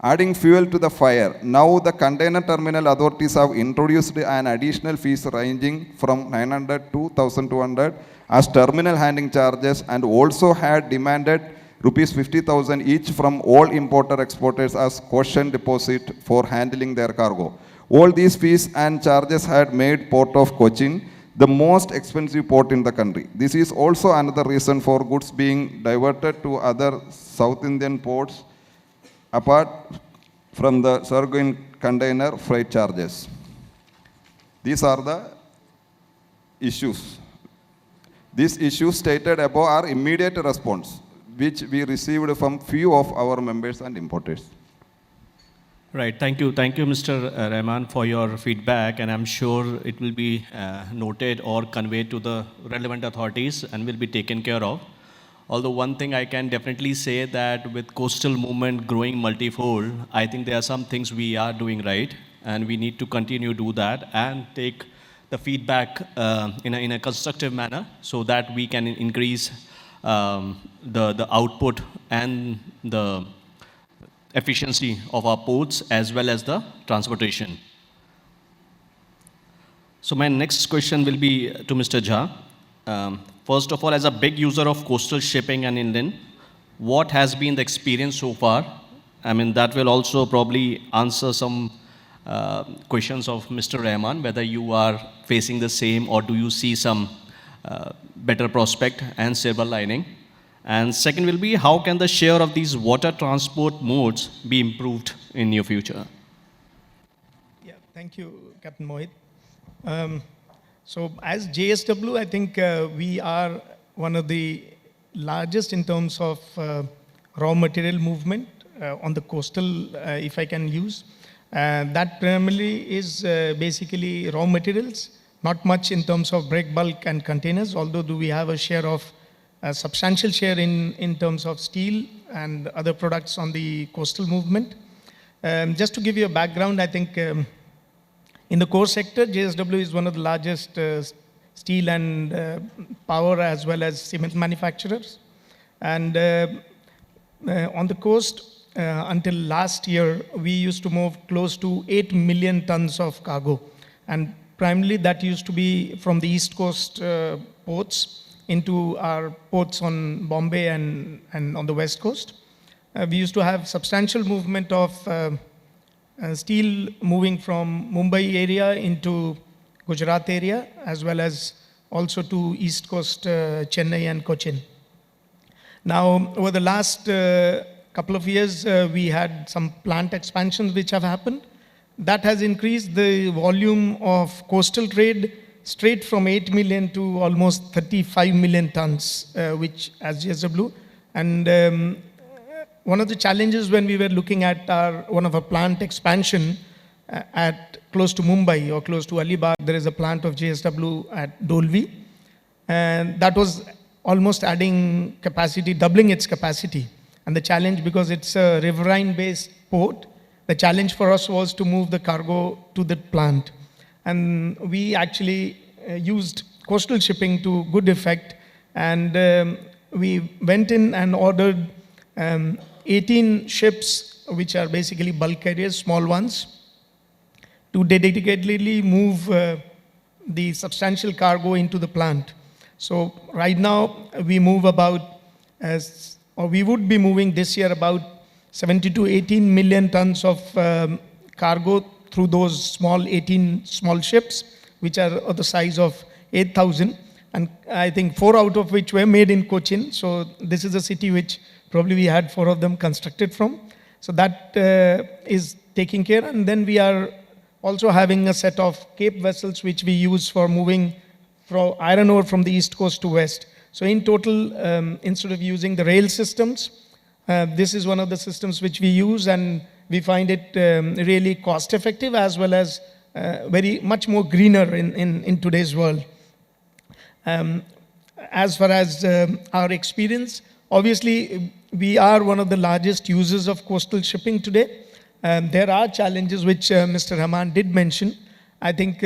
Adding fuel to the fire, now the container terminal authorities have introduced an additional fees ranging from 900 to 1,200 as terminal handling charges, and also had demanded rupees 50,000 each from all importer-exporters as caution deposit for handling their cargo. All these fees and charges had made Port of Cochin the most expensive port in the country. This is also another reason for goods being diverted to other South Indian ports apart from the surging container freight charges. These are the issues. These issues stated above are immediate response, which we received from few of our members and importers. Right, thank you, Mr. Rahman, for your feedback, and I'm sure it will be noted or conveyed to the relevant authorities and will be taken care of. Although one thing I can definitely say that with coastal movement growing multifold, I think there are some things we are doing right, and we need to continue to do that and take the feedback in a constructive manner so that we can increase the output and the efficiency of our ports as well as the transportation. So my next question will be to Mr. Jha. First of all, as a big user of coastal shipping and inland, what has been the experience so far? I mean, that will also probably answer some questions of Mr. Rahman, whether you are facing the same or do you see some better prospect and silver lining. And second will be, how can the share of these water transport modes be improved in near future? Yeah, thank you, Captain Mohit. So as JSW, I think we are one of the largest in terms of raw material movement on the coastal, if I can use. That primarily is basically raw materials, not much in terms of break bulk and containers, although do we have a share of a substantial share in terms of steel and other products on the coastal movement. Just to give you a background, I think in the core sector, JSW is one of the largest steel and power as well as cement manufacturers. And on the coast, until last year, we used to move close to 8 million tons of cargo. And primarily that used to be from the East Coast ports into our ports on Bombay and on the West Coast. We used to have substantial movement of steel moving from Mumbai area into Gujarat area, as well as also to East Coast, Chennai and Cochin. Now, over the last couple of years, we had some plant expansions which have happened. That has increased the volume of coastal trade straight from 8 million to almost 35 million tons, which as JSW. And one of the challenges when we were looking at one of our plant expansion at close to Mumbai or close to Alibag, there is a plant of JSW at Dolvi. And that was almost adding capacity, doubling its capacity. And the challenge, because it's a riverine-based port, the challenge for us was to move the cargo to the plant. And we actually used coastal shipping to good effect. And we went in and ordered 18 ships, which are basically bulk carriers, small ones, to dedicatedly move the substantial cargo into the plant. So right now, we move about, or we would be moving this year about 70 to 18 million tons of cargo through those 18 small ships, which are of the size of 8,000. And I think 4 out of which were made in Cochin. So this is a city which probably we had 4 of them constructed from. So that is taking care. And then we are also having a set of Cape vessels which we use for moving from iron ore from the East Coast to West. So in total, instead of using the rail systems, this is one of the systems which we use, and we find it really cost effective as well as very much more greener in today's world. As far as our experience, obviously we are one of the largest users of coastal shipping today. There are challenges which Mr. Rahman did mention. I think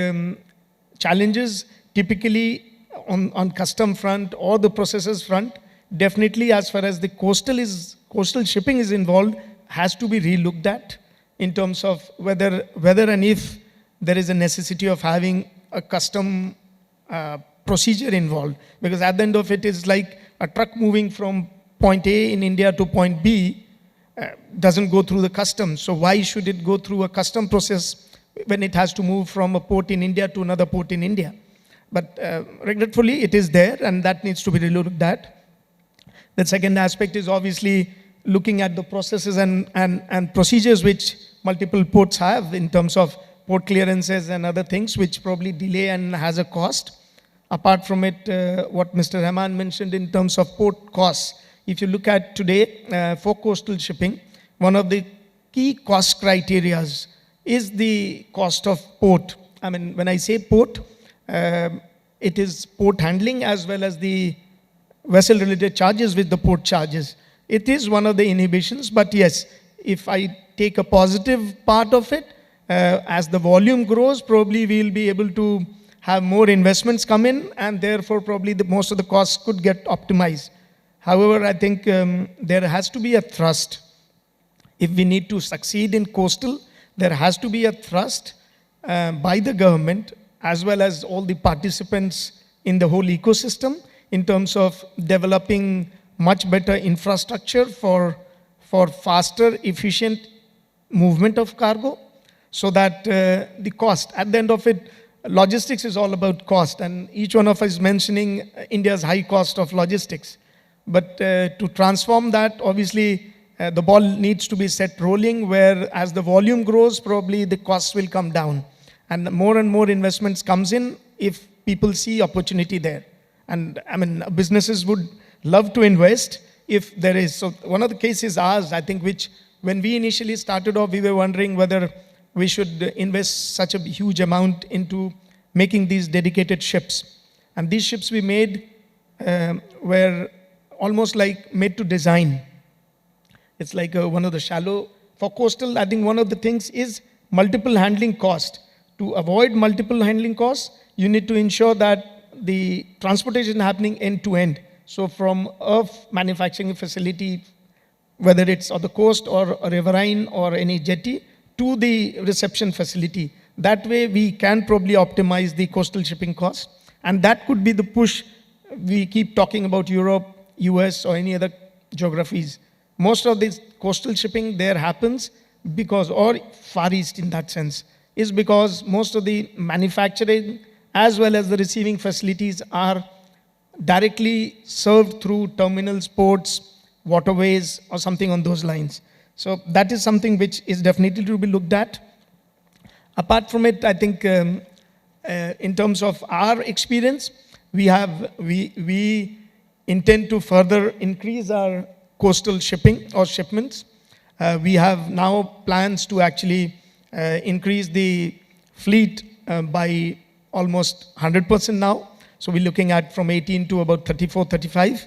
challenges typically on custom front or the processes front, definitely as far as the coastal shipping is involved, has to be relooked at in terms of whether and if there is a necessity of having a custom procedure involved. Because at the end of it is like a truck moving from point A in India to point B doesn't go through the customs. So why should it go through a custom process when it has to move from a port in India to another port in India? But regretfully, it is there, and that needs to be relooked at. The second aspect is obviously looking at the processes and procedures which multiple ports have in terms of port clearances and other things, which probably delay and has a cost. Apart from it, what Mr. Rahman mentioned in terms of port costs. If you look at today, for coastal shipping, one of the key cost criteria is the cost of port. I mean, when I say port, it is port handling as well as the vessel-related charges with the port charges. It is one of the inhibitions, but yes, if I take a positive part of it, as the volume grows, probably we'll be able to have more investments come in, and therefore probably most of the costs could get optimized. However, I think there has to be a thrust. If we need to succeed in coastal, there has to be a thrust by the government as well as all the participants in the whole ecosystem in terms of developing much better infrastructure for faster, efficient movement of cargo, so that the cost, at the end of it, logistics is all about cost, and each one of us is mentioning India's high cost of logistics. But to transform that, obviously, the ball needs to be set rolling, where as the volume grows, probably the costs will come down. And more investments comes in if people see opportunity there. And I mean, businesses would love to invest if there is. So one of the cases ours, I think, which when we initially started off, we were wondering whether we should invest such a huge amount into making these dedicated ships. And these ships we made were almost like made to design. It's like one of the shallow. For coastal, I think one of the things is multiple handling cost. To avoid multiple handling costs, you need to ensure that the transportation happening end to end. So from a manufacturing facility, whether it's on the coast or a riverine or any jetty, to the reception facility. That way we can probably optimize the coastal shipping cost. And that could be the push. We keep talking about Europe, US, or any other geographies. Most of this coastal shipping there happens because, or Far East in that sense, is because most of the manufacturing as well as the receiving facilities are directly served through terminals, ports, waterways, or something on those lines. So that is something which is definitely to be looked at. Apart from it, I think in terms of our experience, we intend to further increase our coastal shipping or shipments. We have now plans to actually increase the fleet by almost 100% now. So we're looking at from 18 to about 34, 35.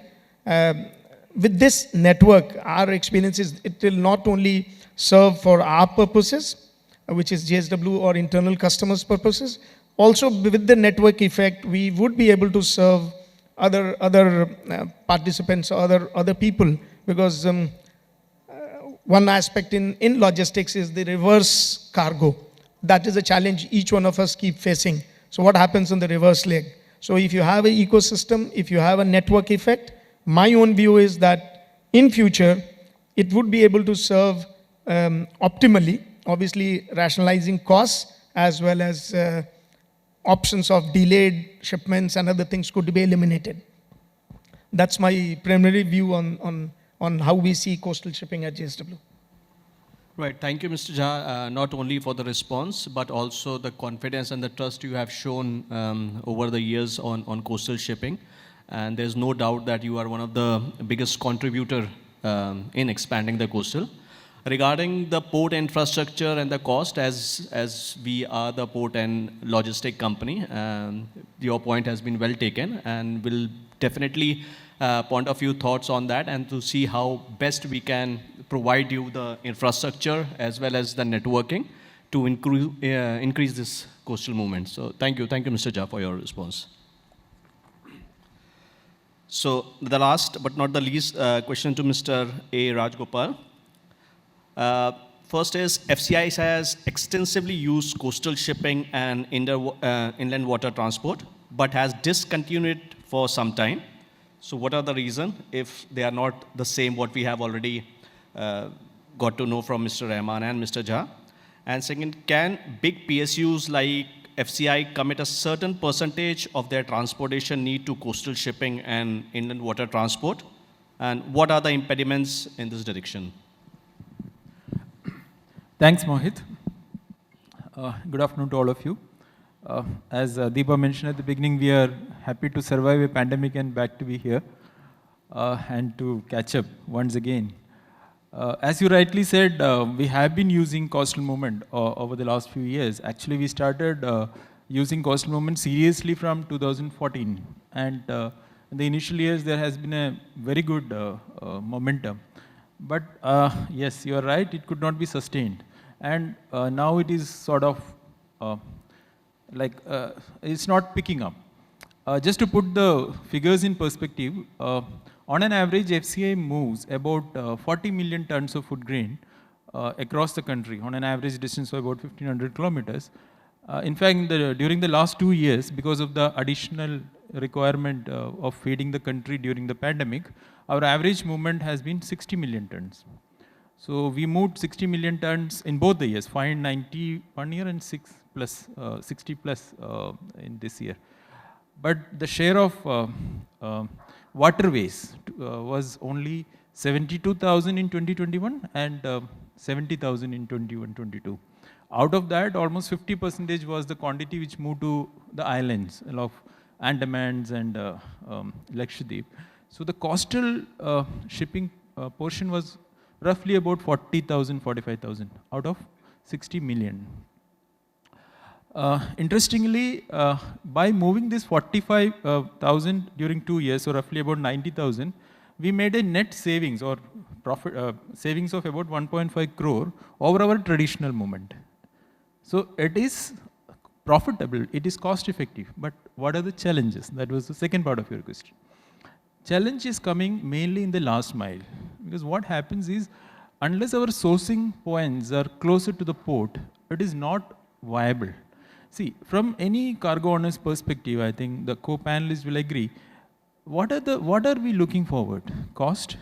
With this network, our experience is it will not only serve for our purposes, which is JSW or internal customers' purposes, also with the network effect, we would be able to serve other participants or other people, because one aspect in logistics is the reverse cargo. That is a challenge each one of us keep facing. So what happens on the reverse leg? So if you have an ecosystem, if you have a network effect, my own view is that in future, it would be able to serve optimally, obviously rationalizing costs as well as options of delayed shipments and other things could be eliminated. That's my primary view on how we see coastal shipping at JSW. Right. Thank you, Mr. Jha, not only for the response, but also the confidence and the trust you have shown over the years on coastal shipping. And there's no doubt that you are one of the biggest contributor in expanding the coastal. Regarding the port infrastructure and the cost, as we are the port and logistic company, your point has been well taken, and we'll definitely point a few thoughts on that and to see how best we can provide you the infrastructure as well as the networking to increase this coastal movement. So thank you, Mr. Jha, for your response. So the last but not the least question to Mr. A. Rajgopal. First is, FCI has extensively used coastal shipping and inland water transport, but has discontinued it for some time. So what are the reasons if they are not the same what we have already got to know from Mr. Rahman and Mr. Jha? And second, can big PSUs like FCI commit a certain percentage of their transportation need to coastal shipping and inland water transport? And what are the impediments in this direction? Thanks, Mohit. Good afternoon to all of you. As Deepa mentioned at the beginning, we are happy to survive a pandemic and back to be here and to catch up once again. As you rightly said, we have been using coastal movement over the last few years. Actually, we started using coastal movement seriously from 2014. And In the initial years, there has been a very good momentum. But yes, you are right, it could not be sustained. And now it is sort of it's not picking up. Just to put the figures in perspective, on an average, FCI moves about 40 million tons of food grain across the country on an average distance of about 1,500 kilometers. In fact, during the last 2 years, because of the additional requirement of feeding the country during the pandemic, our average movement has been 60 million tons. So we moved 60 million tons in both the years, 590 1 year and 60 plus in this year. But the share of waterways was only 72,000 in 2021 and 70,000 in 21-22. Out of that, almost 50% was the quantity which moved to the islands of Andamans and Lakshadweep. So the coastal shipping portion was roughly about 40,000, 45,000 out of 60 million. Interestingly, by moving this 45,000 during 2 years, so roughly about 90,000, we made a net savings or profit savings of about 1.5 crore over our traditional movement. So it is profitable, it is cost effective, but what are the challenges? That was the second part of your question. Challenge is coming mainly in the last mile, because what happens is, unless our sourcing points are closer to the port, it is not viable. See, from any cargo owner's perspective, I think the co-panelists will agree, what are we looking forward? Cost,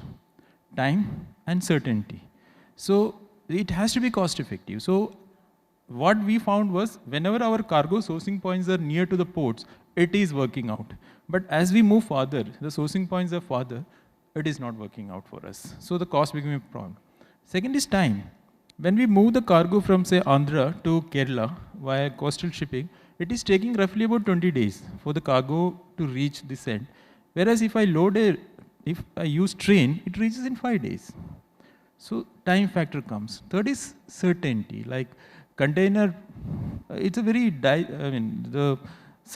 time, and certainty. So it has to be cost effective. So what we found was, whenever our cargo sourcing points are near to the ports, it is working out. But as we move farther, the sourcing points are farther, it is not working out for us. So the cost became a problem. Second is time. When we move the cargo from, say, Andhra to Kerala via coastal shipping, it is taking roughly about 20 days for the cargo to reach this end. Whereas if I use train, it reaches in 5 days. So time factor comes. Third is certainty. Like container, it's a very, the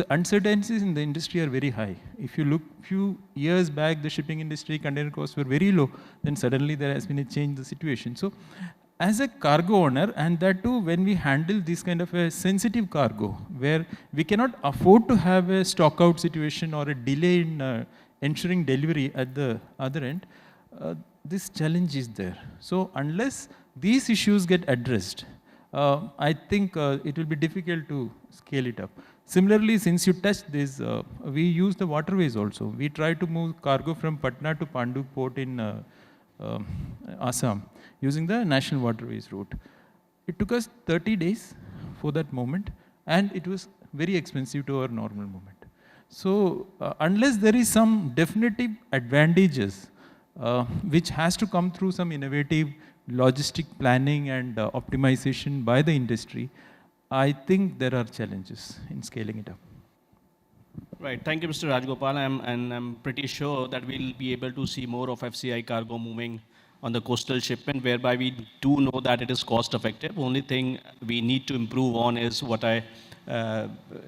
uncertainties in the industry are very high. If you look few years back, the shipping industry container costs were very low. Then suddenly there has been a change in the situation. So as a cargo owner, and that too when we handle this kind of a sensitive cargo, where we cannot afford to have a stock out situation or a delay in ensuring delivery at the other end, this challenge is there. So unless these issues get addressed, I think it will be difficult to scale it up. Similarly, since you touched this, we use the waterways also. We try to move cargo from Patna to Pandu port in Assam using the national waterways route. It took us 30 days for that moment, and it was very expensive to our normal movement. So unless there is some definitive advantages which has to come through some innovative logistic planning and optimization by the industry, I think there are challenges in scaling it up. Right. Thank you, Mr. Rajgopal. I'm pretty sure that we'll be able to see more of FCI cargo moving on the coastal shipment, whereby we do know that it is cost effective. Only thing we need to improve on is what I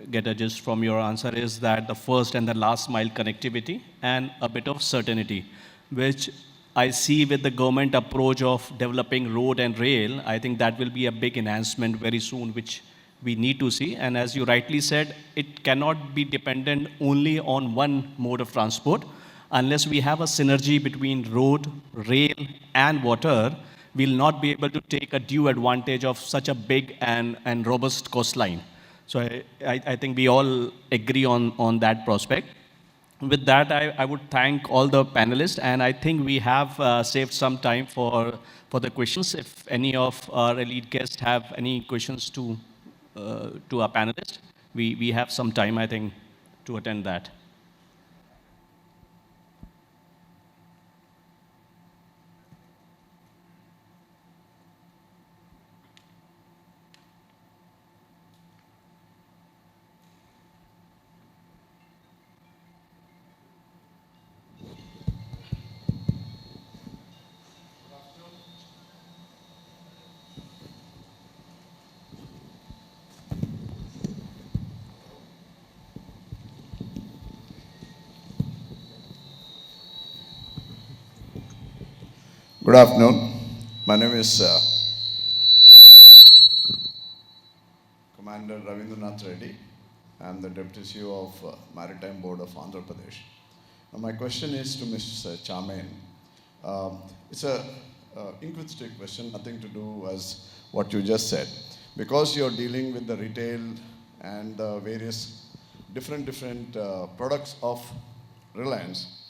get a gist from your answer is that the first and the last mile connectivity and a bit of certainty, which I see with the government approach of developing road and rail. I think that will be a big enhancement very soon, which we need to see. And as you rightly said, it cannot be dependent only on one mode of transport. Unless we have a synergy between road, rail, and water, we'll not be able to take a due advantage of such a big and robust coastline. So I think we all agree on that prospect. With that, I would thank all the panelists, and I think we have saved some time for the questions. If any of our elite guests have any questions to our panelists, we have some time, I think, to attend that. Good afternoon. My name is Commander Ravindranath Reddy. I am the Deputy CEO of Maritime Board of Andhra Pradesh. Now my question is to Ms. Chairman. It's a inquisitive question, nothing to do as what you just said. Because you're dealing with the retail and the various different products of Reliance,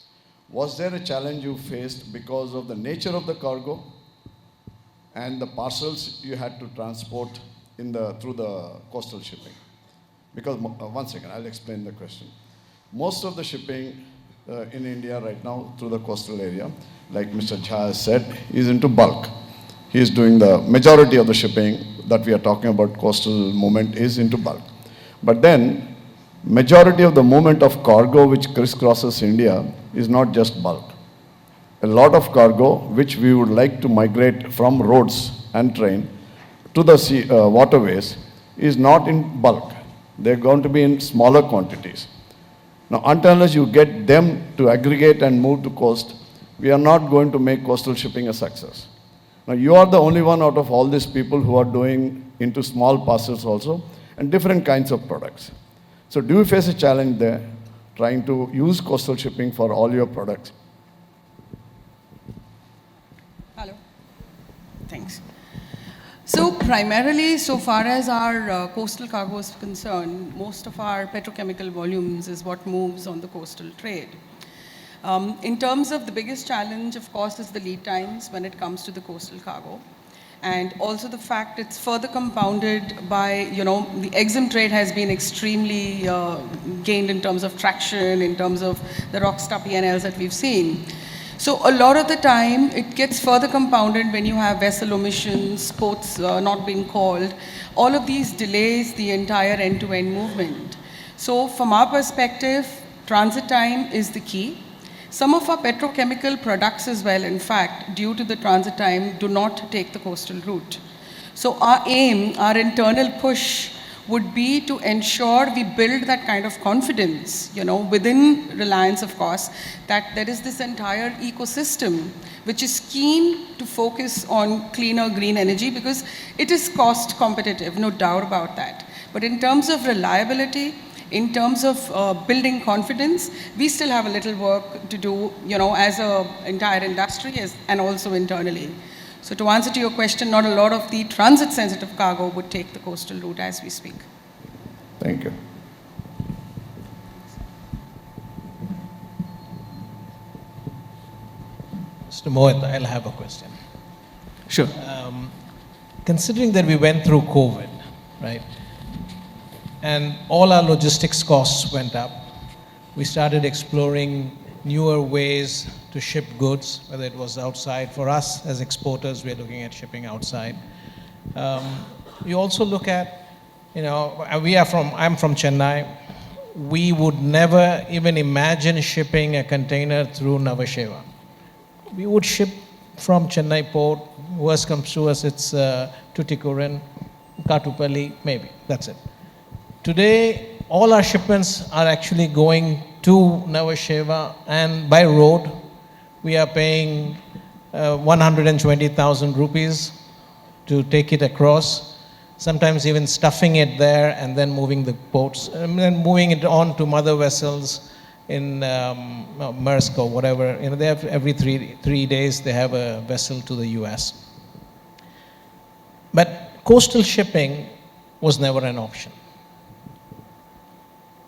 was there a challenge you faced because of the nature of the cargo and the parcels you had to transport through the coastal shipping? Because, one second, I'll explain the question. Most of the shipping in India right now through the coastal area, like Mr. Jha has said, is into bulk. He is doing the majority of the shipping that we are talking about coastal movement is into bulk. But then, majority of the movement of cargo which crisscrosses India is not just bulk. A lot of cargo which we would like to migrate from roads and train to the sea, waterways is not in bulk. They're going to be in smaller quantities. Now, unless you get them to aggregate and move to coast, we are not going to make coastal shipping a success. Now, you are the only one out of all these people who are doing into small parcels also and different kinds of products. So do you face a challenge there, trying to use coastal shipping for all your products? Hello. Thanks. So primarily, so far as our coastal cargo is concerned, most of our petrochemical volumes is what moves on the coastal trade. In terms of the biggest challenge, of course, is the lead times when it comes to the coastal cargo. And also the fact it's further compounded by, the EXIM trade has been extremely gained in terms of traction, in terms of the rockstar P&Ls that we've seen. So a lot of the time, it gets further compounded when you have vessel omissions, ports not being called. All of these delays the entire end-to-end movement. So from our perspective, transit time is the key. Some of our petrochemical products as well, in fact, due to the transit time, do not take the coastal route. So our aim, our internal push would be to ensure we build that kind of confidence, within Reliance, of course, that there is this entire ecosystem which is keen to focus on cleaner green energy because it is cost competitive, no doubt about that. But in terms of reliability, in terms of building confidence, we still have a little work to do, as an entire industry and also internally. So to answer to your question, not a lot of the transit-sensitive cargo would take the coastal route as we speak. Thank you. Mr. Mohit, I'll have a question. Sure. Considering that we went through COVID, right, and all our logistics costs went up, we started exploring newer ways to ship goods, whether it was outside. For us as exporters, we're looking at shipping outside. We also look at, I'm from Chennai. We would never even imagine shipping a container through Nhava Sheva. We would ship from Chennai port. Worst comes to us, it's Tuticorin, Katupalli, maybe, that's it. Today, all our shipments are actually going to Nhava Sheva, and by road, we are paying 120,000 rupees to take it across, sometimes even stuffing it there and then moving the boats, and then moving it on to mother vessels in Maersk or whatever. They have every three days, they have a vessel to the US. But coastal shipping was never an option.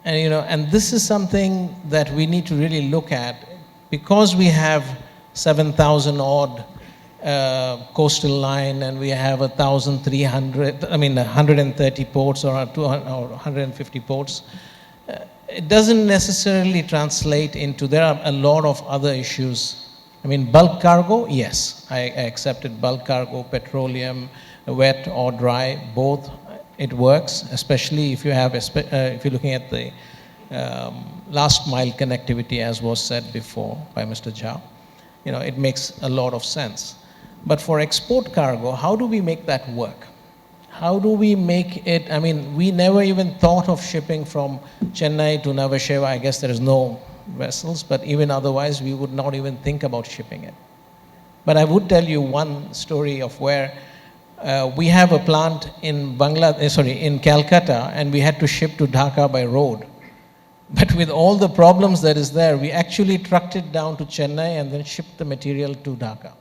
And this is something that we need to really look at because we have 7,000 odd coastal line and we have 130 ports or 150 ports. It doesn't necessarily translate into, there are a lot of other issues. Bulk cargo, yes, I accepted bulk cargo, petroleum, wet or dry, both. It works, especially if you have, if you're looking at the last mile connectivity, as was said before by Mr. Jha. It makes a lot of sense. But for export cargo, how do we make that work? How do we make it, we never even thought of shipping from Chennai to Nhava Sheva. I guess there is no vessels, but even otherwise, we would not even think about shipping it. But I would tell you one story of where we have a plant in in Calcutta, and we had to ship to Dhaka by road. But with all the problems that is there, we actually trucked it down to Chennai and then shipped the material to Dhaka.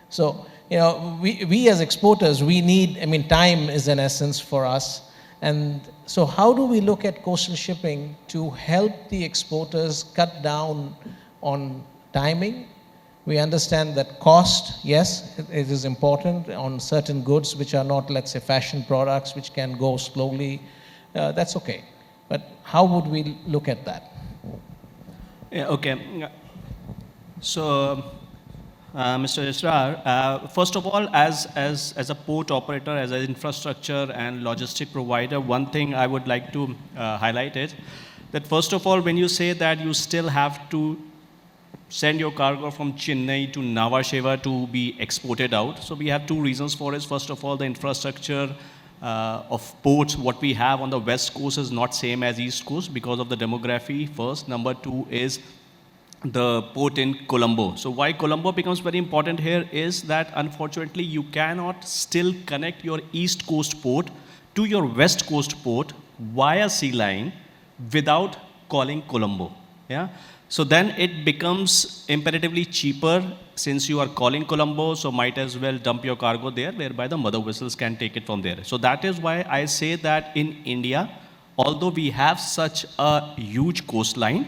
So, we as exporters, we need, time is an essence for us. And so how do we look at coastal shipping to help the exporters cut down on timing? We understand that cost, yes, it is important on certain goods which are not, let's say, fashion products, which can go slowly. That's okay. But how would we look at that? Yeah, okay. So, Mr. Israr, first of all, as a port operator, as an infrastructure and logistic provider, one thing I would like to highlight is that first of all, when you say that you still have to send your cargo from Chennai to Nhava Sheva to be exported out, so we have two reasons for it. First of all, the infrastructure of ports, what we have on the west coast is not same as east coast because of the demography first. Number two is the port in Colombo. So why Colombo becomes very important here is that unfortunately you cannot still connect your east coast port to your west coast port via sea line without calling Colombo. Yeah. So then it becomes imperatively cheaper since you are calling Colombo, so might as well dump your cargo there, whereby the mother vessels can take it from there. So that is why I say that in India, although we have such a huge coastline,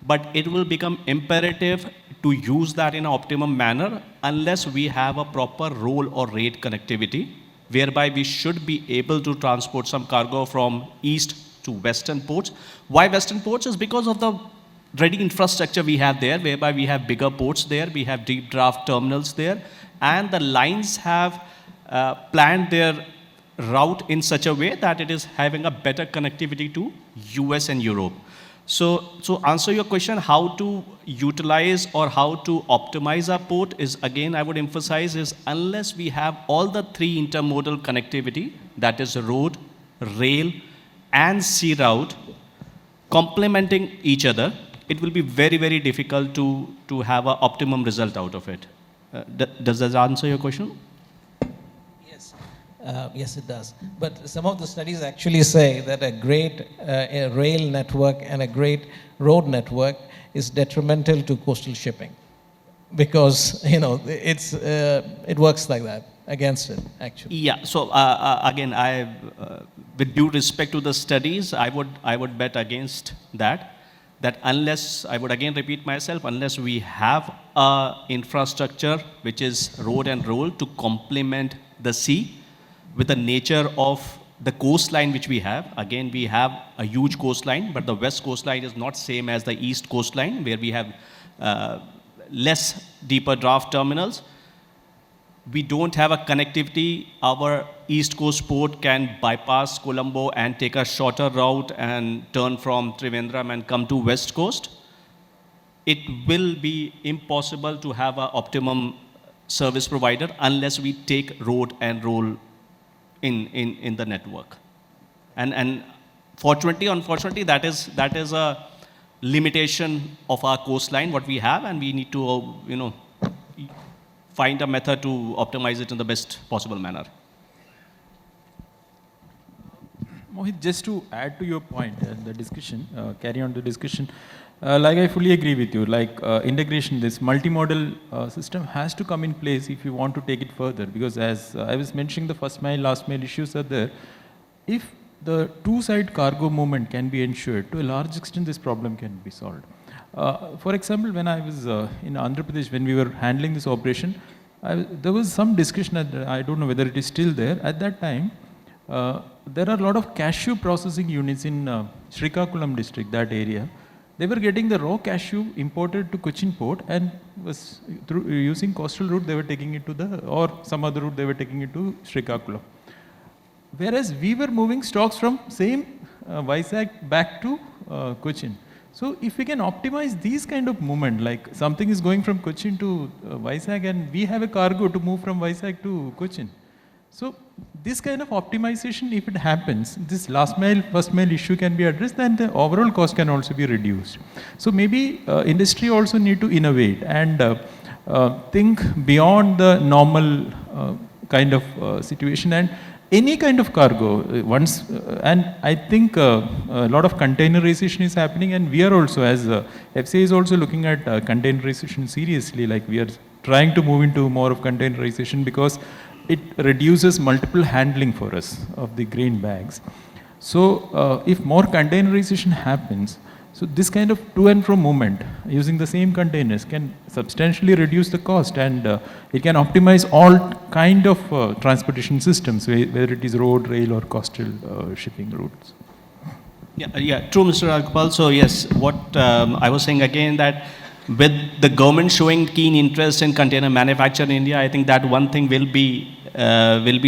but it will become imperative to use that in an optimum manner unless we have a proper roll or rate connectivity, whereby we should be able to transport some cargo from east to western ports. Why western ports is because of the ready infrastructure we have there, whereby we have bigger ports there, we have deep draft terminals there, and the lines have planned their route in such a way that it is having a better connectivity to US and Europe. So answer your question, how to utilize or how to optimize our port is, again, I would emphasize, is unless we have all the three intermodal connectivity, that is road, rail, and sea route, complementing each other, it will be very, very difficult to have an optimum result out of it. Does that answer your question? Yes. Yes, it does. But some of the studies actually say that a great rail network and a great road network is detrimental to coastal shipping because, it works like that, against it, actually. Yeah, so again, with due respect to the studies, I would bet against that unless, I would again repeat myself, unless we have a infrastructure which is road and rail to complement the sea with the nature of the coastline which we have. Again, we have a huge coastline, but the west coastline is not same as the east coastline, where we have less deeper draft terminals. We don't have a connectivity. Our east coast port can bypass Colombo and take a shorter route and turn from Trivandrum and come to west coast. It will be impossible to have an optimum service provider unless we take road and roll in the network. And fortunately, unfortunately, that is a limitation of our coastline, what we have, and we need to, find a method to optimize it in the best possible manner. Mohit, just to add to your point and the discussion, carry on the discussion, like I fully agree with you, like integration, this multimodal system has to come in place if you want to take it further, because as I was mentioning, the first mile, last mile issues are there. If the two-side cargo movement can be ensured, to a large extent this problem can be solved. For example, when I was in Andhra Pradesh, when we were handling this operation, there was some discussion, I don't know whether it is still there, at that time, there are a lot of cashew processing units in Srikakulam district, that area. They were getting the raw cashew imported to Cochin port and was using coastal route, they were taking it to or some other route, they were taking it to Srikakulam. Whereas we were moving stocks from same Vizag back to Cochin. So if we can optimize these kind of movement, like something is going from Cochin to Vizag and we have a cargo to move from Vizag to Cochin. So this kind of optimization, if it happens, this last mile, first mile issue can be addressed, and the overall cost can also be reduced. So maybe industry also need to innovate, and think beyond the normal kind of situation, and any kind of cargo and I think a lot of containerization is happening, and we are also, as FCA is also looking at containerization seriously. Like, we are trying to move into more of containerization because it reduces multiple handling for us of the grain bags. So if more containerization happens, so this kind of to and from movement using the same containers can substantially reduce the cost, and it can optimize all kind of transportation systems, whether it is road, rail, or coastal shipping routes. Yeah, true, Mr. Ragopal. So yes, what I was saying again, that with the government showing keen interest in container manufacture in India, I think that one thing will be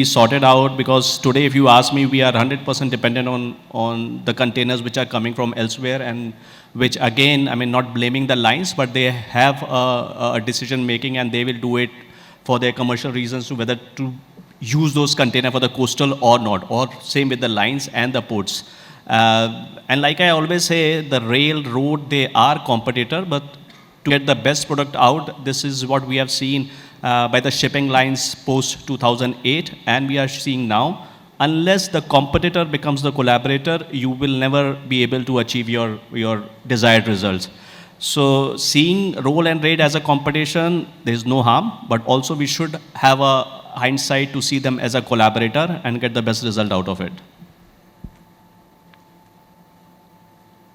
sorted out, because today, if you ask me, we are 100% dependent on the containers which are coming from elsewhere, and which, again, I mean, not blaming the lines, but they have a decision making, and they will do it for their commercial reasons, to whether to use those containers for the coastal or not, or same with the lines and the ports. And like I always say, the rail, road, they are competitor, but to get the best product out, this is what we have seen by the shipping lines post 2008, and we are seeing now. Unless the competitor becomes the collaborator, you will never be able to achieve your desired results. So seeing roll and rate as a competition, there is no harm, but also we should have a hindsight to see them as a collaborator and get the best result out of it.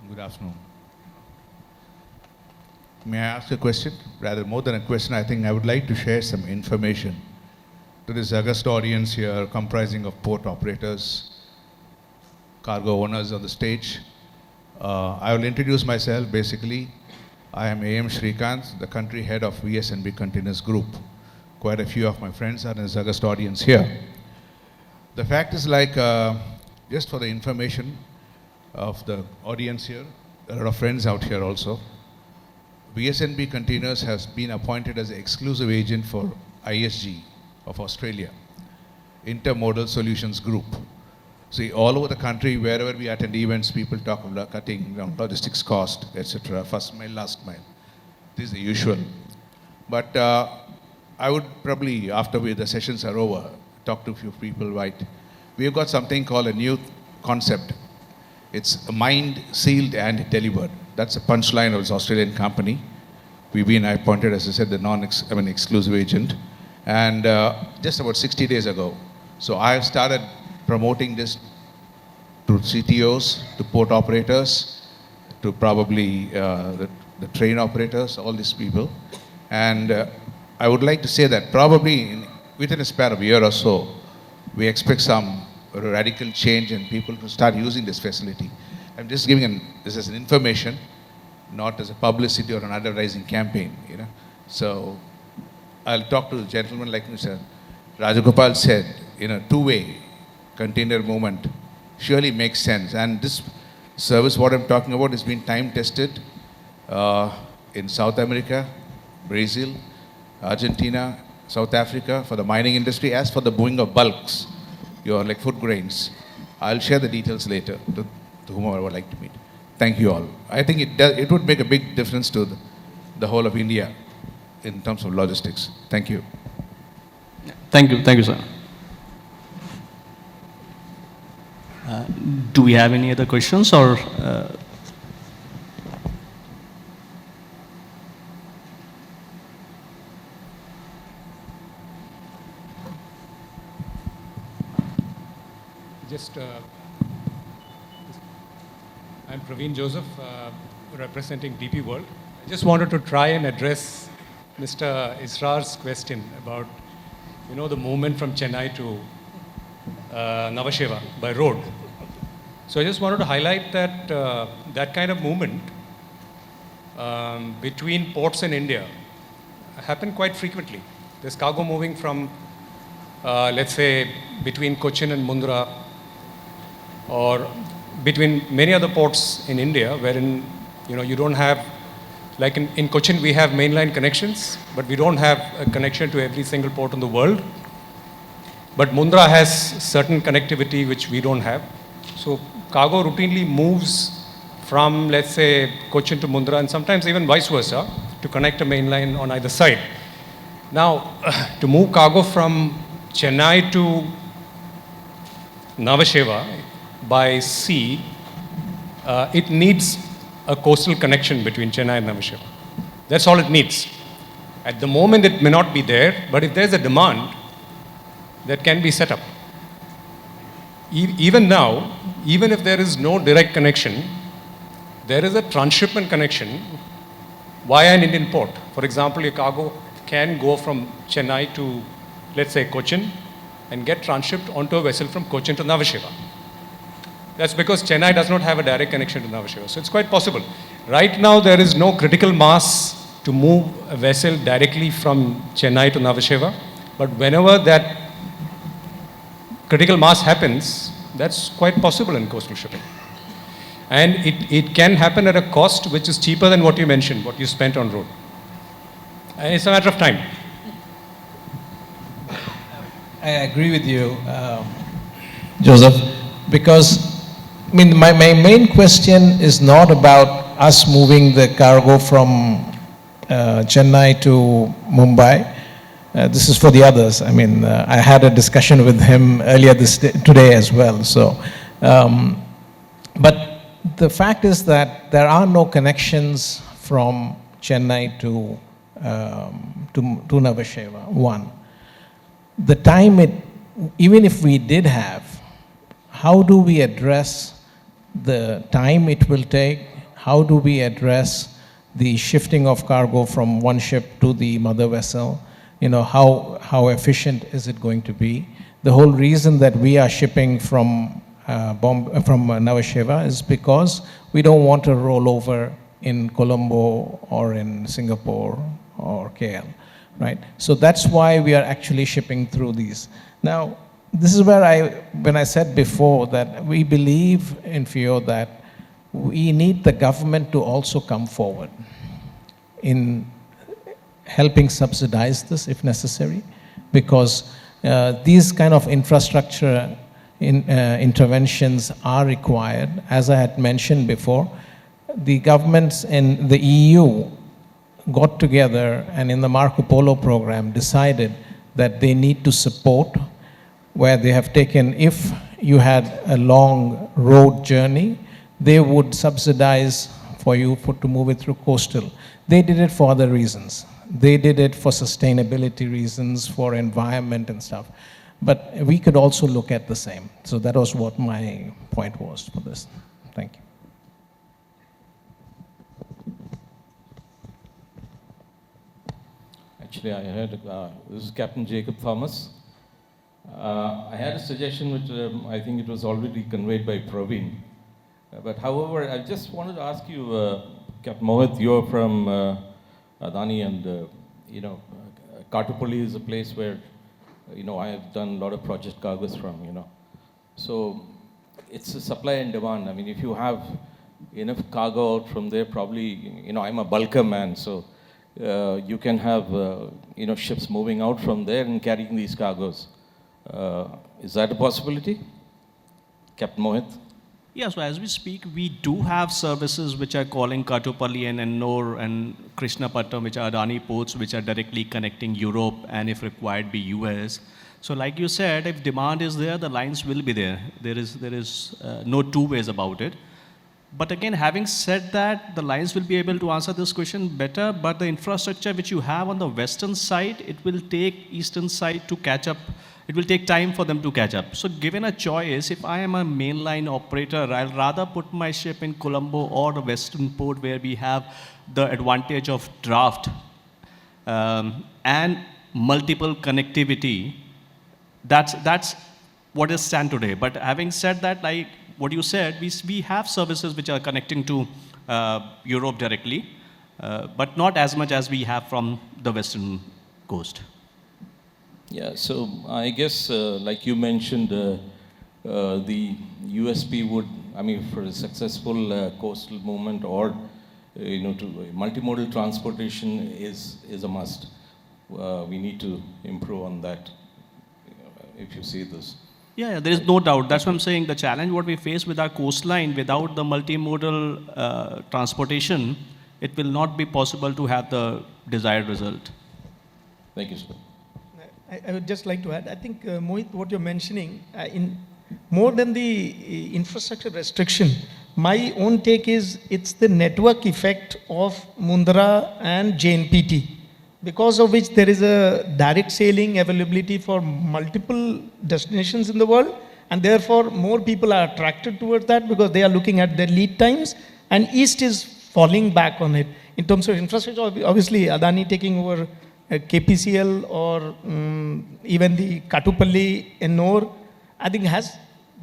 Good afternoon. May I ask a question? Rather, more than a question, I think I would like to share some information to this august audience here, comprising of port operators, cargo owners on the stage. I will introduce myself. Basically, I am A.M. Shrikant, the country head of VSNB Containers Group. Quite a few of my friends are in this august audience here. The fact is, like, just for the information of the audience here, a lot of friends out here also, VSNB Containers has been appointed as the exclusive agent for ISG of Australia, Intermodal Solutions Group. See, all over the country, wherever we attend events, people talk about cutting down logistics cost, etc., first mile, last mile. This is the usual. But I would probably, after the sessions are over, talk to a few people, right? We've got something called a new concept. It's mined, sealed, and delivered. That's a punchline of this Australian company. We've been appointed, as I said, the exclusive agent. And just about 60 days ago, so I have started promoting this to CTOs, to port operators, to probably the train operators, all these people. And I would like to say that probably within a span of a year or so, we expect some radical change and people to start using this facility. I'm just giving this as an information, not as a publicity or an advertising campaign, you know. So I'll talk to the gentleman, like Mr. Rajagopal said, two-way container movement surely makes sense. And this service, what I'm talking about, has been time tested in South America, Brazil, Argentina, South Africa, for the mining industry, as for the moving of bulks, like food grains. I'll share the details later to whomever I would like to meet. Thank you all. I think it would make a big difference to the whole of India in terms of logistics. Thank you. Thank you, sir. Do we have any other questions, or? I'm Praveen Joseph, representing DP World. I just wanted to try and address Mr. Israr's question about, the movement from Chennai to Navasheva by road. So I just wanted to highlight that that kind of movement between ports in India happen quite frequently. There's cargo moving from, let's say, between Cochin and Mundra, or between many other ports in India, wherein you don't have, like in Cochin we have mainline connections, but we don't have a connection to every single port in the world. But Mundra has certain connectivity which we don't have. So cargo routinely moves from, let's say, Cochin to Mundra, and sometimes even vice versa, to connect a mainline on either side. Now, to move cargo from Chennai to Nhava Sheva by sea, it needs a coastal connection between Chennai and Nhava Sheva. That's all it needs. At the moment, it may not be there, but if there's a demand, that can be set up. Even now, even if there is no direct connection, there is a transshipment connection via an Indian port. For example, your cargo can go from Chennai to, let's say, Cochin, and get transshipped onto a vessel from Cochin to Nhava Sheva. That's because Chennai does not have a direct connection to Nhava Sheva. So it's quite possible. Right now, there is no critical mass to move a vessel directly from Chennai to Nhava Sheva. But whenever that critical mass happens, that's quite possible in coastal shipping. And it can happen at a cost which is cheaper than what you mentioned, what you spent on road. And it's a matter of time. I agree with you, Joseph, because I mean, my main question is not about us moving the cargo from Chennai to Mumbai. This is for the others. I mean, I had a discussion with him earlier today as well. So, but the fact is that there are no connections from Chennai to Nhava Sheva. One, the time even if we did have, how do we address the time it will take? How do we address the shifting of cargo from one ship to the mother vessel? You know, how efficient is it going to be? The whole reason that we are shipping from Nhava Sheva is because we don't want to roll over in Colombo or in Singapore or KL, right? So that's why we are actually shipping through these. Now, this is where when I said before that we believe in FIO that we need the government to also come forward in helping subsidize this if necessary, because these kind of infrastructure interventions are required. As I had mentioned before, the governments in the EU got together and in the Marco Polo program decided that they need to support, where they have taken, if you had a long road journey, they would subsidize for you to move it through coastal. They did it for other reasons. They did it for sustainability reasons, for environment and stuff. But we could also look at the same. So that was what my point was for this. Thank you. Actually, I had, this is Captain Jacob Thomas. I had a suggestion which I think it was already conveyed by Praveen. But however, I just wanted to ask you, Captain Mohit, you're from Adani, and Katupalli is a place where, I have done a lot of project cargoes from, So it's a supply and demand. I mean, if you have enough cargo out from there, probably, I'm a bulker man, so you can have, ships moving out from there and carrying these cargoes. Is that a possibility? Captain Mohit? Yeah, so as we speak, we do have services which are calling Katupalli and Ennore and Krishnapatnam, which are Adani ports, which are directly connecting Europe and, if required, be US. So like you said, if demand is there, the lines will be there. There is no two ways about it. But again, having said that, the lines will be able to answer this question better, but the infrastructure which you have on the western side, it will take eastern side to catch up. It will take time for them to catch up. So given a choice, if I am a mainline operator, I'll rather put my ship in Colombo or the western port where we have the advantage of draft and multiple connectivity. That's what is stand today. But having said that, like what you said, we have services which are connecting to Europe directly, but not as much as we have from the western coast. Yeah, so I guess, like you mentioned, the USP would, for a successful coastal movement or, to multimodal transportation is a must. We need to improve on that, if you see this. Yeah, there is no doubt. That's what I'm saying. The challenge what we face with our coastline, without the multimodal transportation, it will not be possible to have the desired result. Thank you, sir. I would just like to add, I think, Mohit, what you're mentioning, in more than the infrastructure restriction, my own take is it's the network effect of Mundra and JNPT, because of which there is a direct sailing availability for multiple destinations in the world, and therefore more people are attracted towards that because they are looking at their lead times, and East is falling back on it. In terms of infrastructure, obviously Adani taking over KPCL or even the Katupalli Ennore, I think has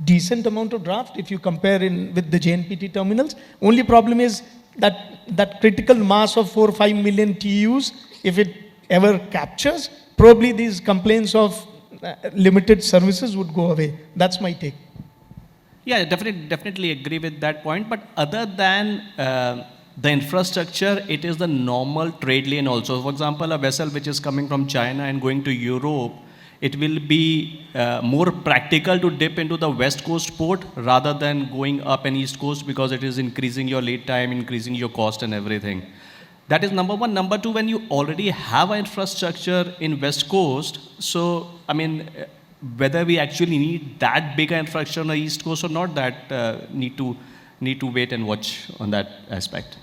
decent amount of draft if you compare with the JNPT terminals. Only problem is that critical mass of 4 or 5 million TUs, if it ever captures, probably these complaints of limited services would go away. That's my take. Yeah, definitely agree with that point. But other than the infrastructure, it is the normal trade lane also. For example, a vessel which is coming from China and going to Europe, it will be more practical to dip into the west coast port rather than going up an east coast, because it is increasing your lead time, increasing your cost and everything. That is number one. Number two, when you already have an infrastructure in west coast, so I mean, whether we actually need that big infrastructure on the east coast or not, that need to wait and watch on that aspect.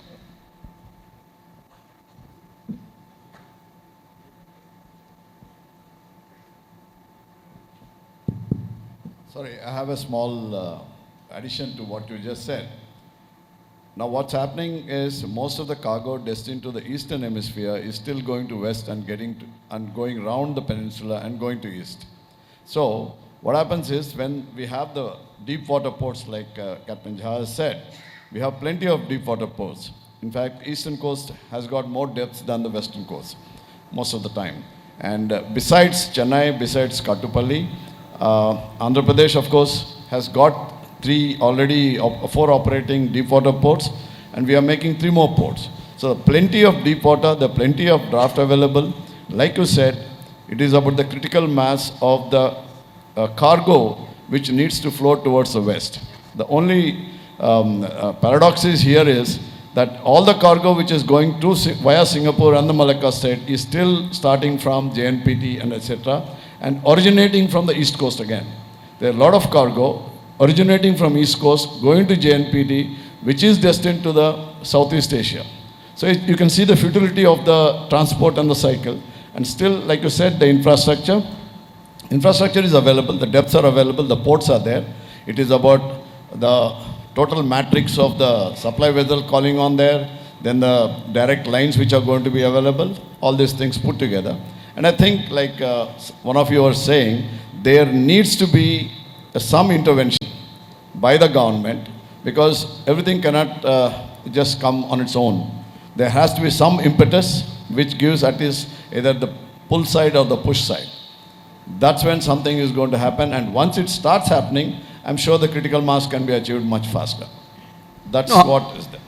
Sorry, I have a small addition to what you just said. Now what's happening is most of the cargo destined to the eastern hemisphere is still going to west and going around the peninsula and going to east. So what happens is, when we have the deep water ports like Captain Jha has said, we have plenty of deep water ports. In fact, eastern coast has got more depths than the western coast most of the time. And besides Chennai, besides Katupalli, Andhra Pradesh, of course, has got 4 operating deep water ports, and we are making 3 more ports. So plenty of deep water, the plenty of draft available. Like you said, it is about the critical mass of the cargo which needs to flow towards the west. The only paradox is here is that all the cargo which is going via Singapore and the Malacca Strait is still starting from JNPT and etc. and originating from the east coast again. There are a lot of cargo originating from east coast going to JNPT, which is destined to the Southeast Asia. So you can see the futility of the transport and the cycle. And still, like you said, the infrastructure is available, the depths are available, the ports are there. It is about the total matrix of the supply vessel calling on there, then the direct lines which are going to be available, all these things put together. And I think, like one of you was saying, there needs to be some intervention by the government, because everything cannot just come on its own. There has to be some impetus which gives at least either the pull side or the push side. That's when something is going to happen, and once it starts happening, I'm sure the critical mass can be achieved much faster. That's what is there.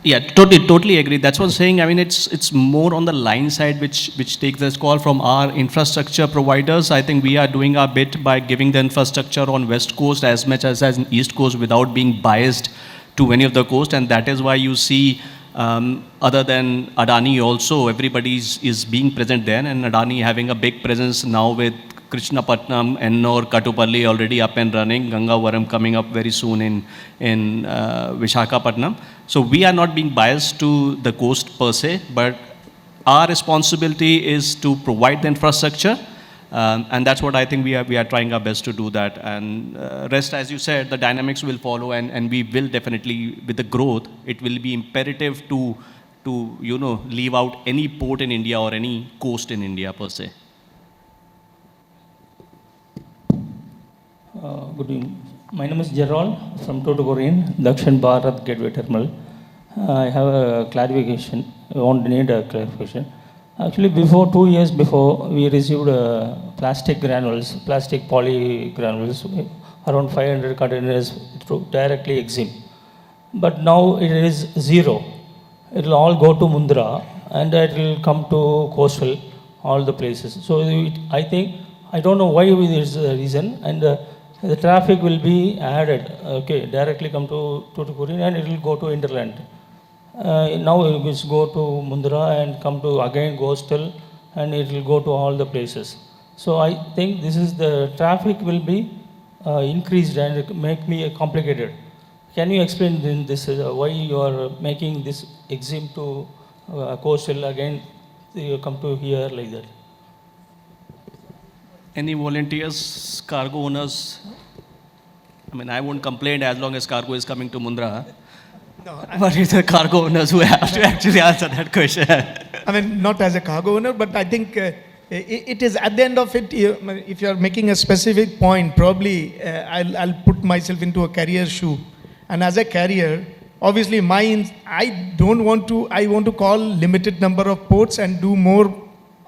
Yeah, totally agree. That's what I'm saying. I mean, it's more on the line side which takes this call from our infrastructure providers. I think we are doing our bit by giving the infrastructure on West Coast as much as East Coast without being biased to any of the coast, and that is why you see other than Adani also, everybody is being present there, and Adani having a big presence now with Krishnapatnam, Ennore, Katupalli already up and running, Gangavaram coming up very soon in Vishakhapatnam. So we are not being biased to the coast per se, but our responsibility is to provide the infrastructure, and that's what I think we are trying our best to do that. And rest, as you said, the dynamics will follow, and we will definitely, with the growth, it will be imperative to leave out any port in India or any coast in India per se. Good evening. My name is Gerald from Tuticorin, Dakshin Bharat Gateway Terminal. I have a clarification. I need a clarification. Actually, 2 years before, we received plastic granules, plastic poly granules, around 500 containers directly EXIM. But now it is 0. It will all go to Mundra, and it will come to coastal, all the places. So I don't know why there is a reason, and the traffic will be added, directly come to Tuticorin, and it will go to hinterland. Now it will go to Mundra and come to again coastal and it will go to all the places. So I think this is the traffic will be increased and it make me complicated. Can you explain this why you are making this exim to coastal again? You come to here like that. Any volunteers, cargo owners? I mean, I won't complain as long as cargo is coming to Mundra. No, But it's the cargo owners who have to actually answer that question. I mean, not as a cargo owner, but I think it is at the end of it, if you're making a specific point, probably I'll put myself into a carrier shoe. And as a carrier, obviously I want to call limited number of ports and do more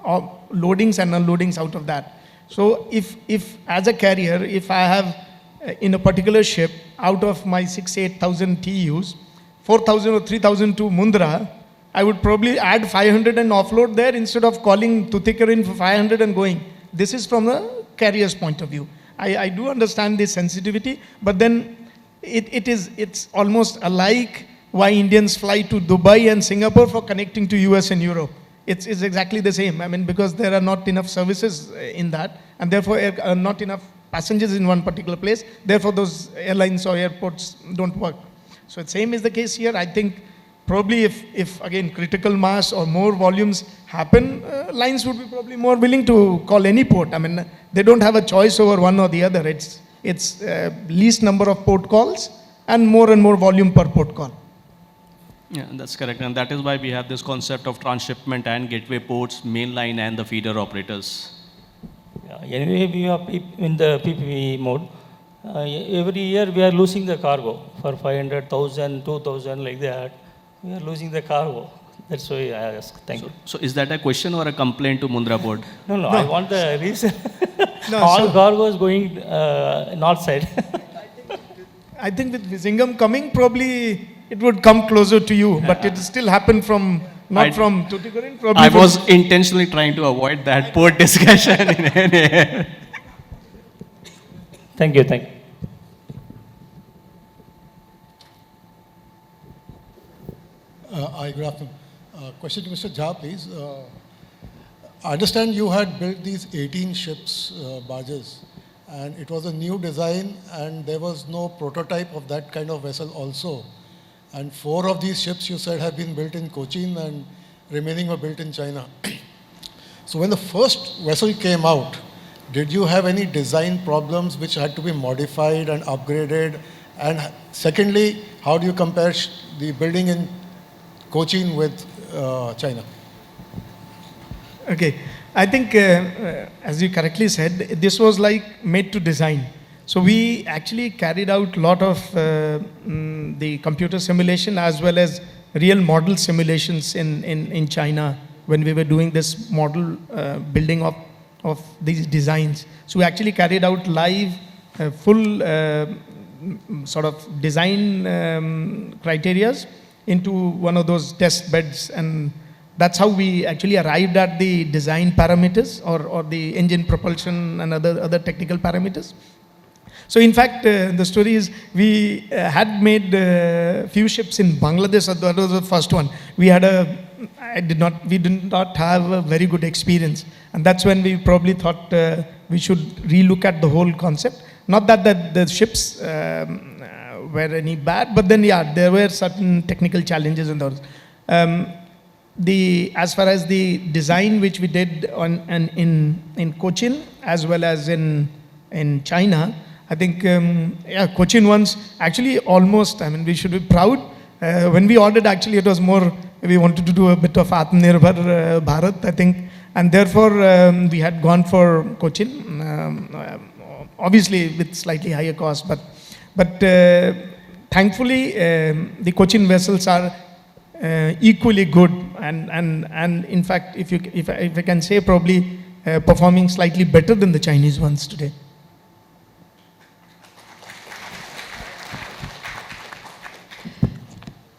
loadings and unloadings out of that. So if as a carrier, if I have in a particular ship, out of my 8,000 TEUs, 4,000 or 3,000 to Mundra, I would probably add 500 and offload there instead of calling Tuticorin for 500 and going. This is from the carrier's point of view. I do understand this sensitivity, but then it's almost alike why Indians fly to Dubai and Singapore for connecting to US and Europe. It's exactly the same. I mean, because there are not enough services in that, and therefore not enough passengers in one particular place. Therefore, those airlines or airports don't work. So the same is the case here. I think probably if again critical mass or more volumes happen, lines would be probably more willing to call any port. I mean, they don't have a choice over one or the other. It's least number of port calls and more volume per port call. Yeah, that's correct. And that is why we have this concept of transshipment and gateway ports, mainline and the feeder operators. Yeah, anyway, we are in the PPP mode. Every year we are losing the cargo for 500,000, 2,000 like that. We are losing the cargo. That's why I ask. Thank you. So is that a question or a complaint to Mundra board? No, I want the reason. All cargo is going north side. I think with Vizhinjam coming, probably it would come closer to you, but it still happened from Tuticorin. I was intentionally trying to avoid that port discussion. Thank you. Hi, good afternoon. Question to Mr. Jha, please. I understand you had built these 18 ships, barges, and it was a new design and there was no prototype of that kind of vessel also. And 4 of these ships you said have been built in Cochin and remaining were built in China. So when the first vessel came out, did you have any design problems which had to be modified and upgraded? And secondly, how do you compare the building in Cochin with China? Okay, I think as you correctly said, this was like made to design. So we actually carried out a lot of the computer simulation as well as real model simulations in China when we were doing this model building of these designs. So we actually carried out live full sort of design criterias into one of those test beds, and that's how we actually arrived at the design parameters or the engine propulsion and other technical parameters. So in fact, the story is we had made a few ships in Bangladesh. That was the first one. We did not have a very good experience, and that's when we probably thought we should relook at the whole concept. Not that the ships were any bad, but then there were certain technical challenges in those. As far as the design which we did in Cochin as well as in China, I think Cochin ones actually almost, I mean, we should be proud. When we ordered, actually it was more, we wanted to do a bit of Atmanirbhar Bharat, I think, and therefore we had gone for Cochin, obviously with slightly higher cost, but thankfully the Cochin vessels are equally good, and in fact, if I can say, probably performing slightly better than the Chinese ones today.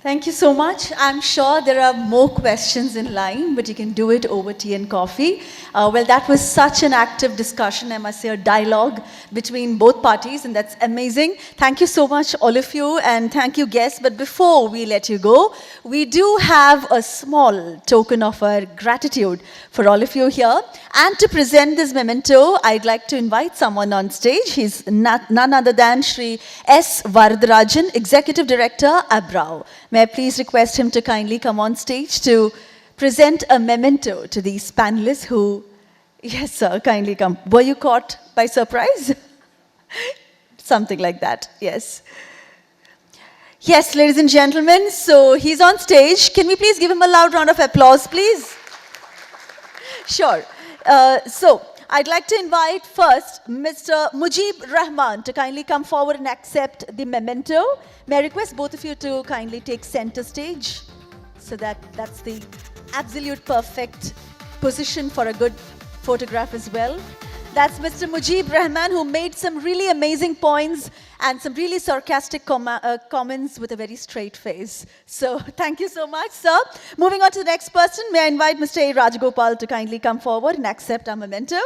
Thank you so much. I'm sure there are more questions in line, but you can do it over tea and coffee. Well, that was such an active discussion, I must say, a dialogue between both parties, and that's amazing. Thank you so much, all of you, and thank you, guests. But before we let you go, we do have a small token of our gratitude for all of you here. And to present this memento, I'd like to invite someone on stage. He's none other than Shri S. Varadarajan, Executive Director, ABRAO. May I please request him to kindly come on stage to present a memento to these panelists who, yes sir, kindly come. Were you caught by surprise? Something like that, yes. Yes, ladies and gentlemen, so he's on stage. Can we please give him a loud round of applause, please? Sure. So, I'd like to invite first Mr. Mujib Rahman to kindly come forward and accept the memento. May I request both of you to kindly take center stage so that's the absolute perfect position for a good photograph as well. That's Mr. Mujib Rahman, who made some really amazing points and some really sarcastic comments with a very straight face. So thank you so much, sir. Moving on to the next person, may I invite Mr. A. Rajagopal to kindly come forward and accept our memento.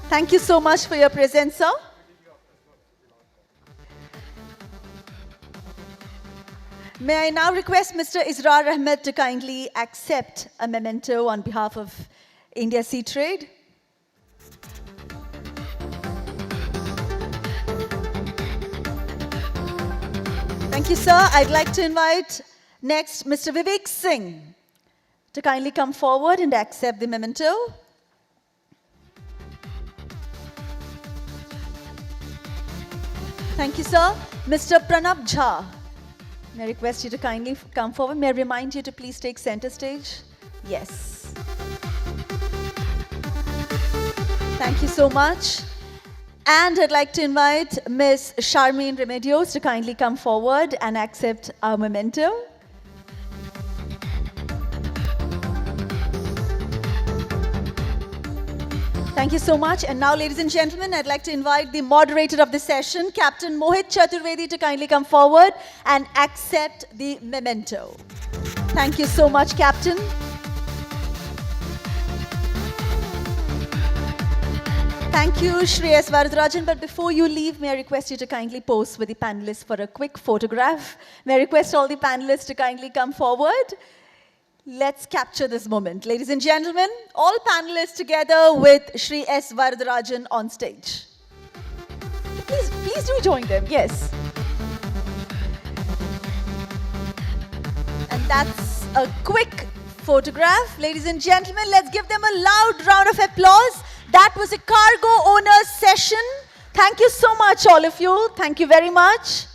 Thank you so much for your presence, sir. May I now request Mr. Israr Ahmed to kindly accept a memento on behalf of India Sea Trade. Thank you, sir. I'd like to invite next Mr. Vivek Singh to kindly come forward and accept the memento. Thank you, sir. Mr. Pranab Jha, may I request you to kindly come forward. May I remind you to please take center stage? Yes. Thank you so much. And I'd like to invite Ms. Charmaine Remedios to kindly come forward and accept our memento. Thank you so much. And now, ladies and gentlemen, I'd like to invite the moderator of the session, Captain Mohit Chaturvedi, to kindly come forward and accept the memento. Thank you so much, Captain. Thank you, Shri S. Varadarajan. But before you leave, may I request you to kindly pose with the panelists for a quick photograph. May I request all the panelists to kindly come forward. Let's capture this moment. Ladies and gentlemen, all panelists together with Shri S. Varadarajan on stage. Please do join them, yes. And that's a quick photograph. Ladies and gentlemen, let's give them a loud round of applause. That was a cargo owners session. Thank you so much, all of you. Thank you very much.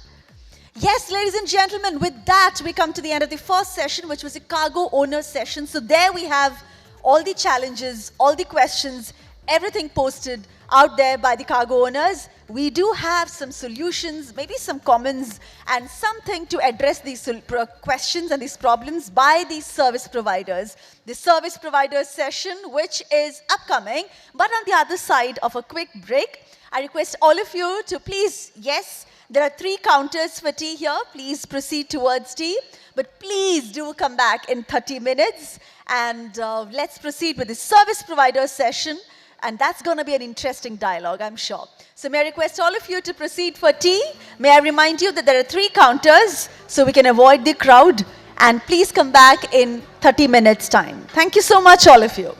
Yes, ladies and gentlemen, with that, we come to the end of the first session, which was a cargo owners session. So there we have all the challenges, all the questions, everything posted out there by the cargo owners. We do have some solutions, maybe some comments, and something to address these questions and these problems by these service providers. The service providers session, which is upcoming, but on the other side of a quick break, I request all of you to please, yes, there are 3 counters for tea here. Please proceed towards tea, but please do come back in 30 minutes, and let's proceed with the service provider session. And that's going to be an interesting dialogue, I'm sure. So may I request all of you to proceed for tea. May I remind you that there are 3 counters so we can avoid the crowd. And please come back in 30 minutes time. Thank you so much, all of you.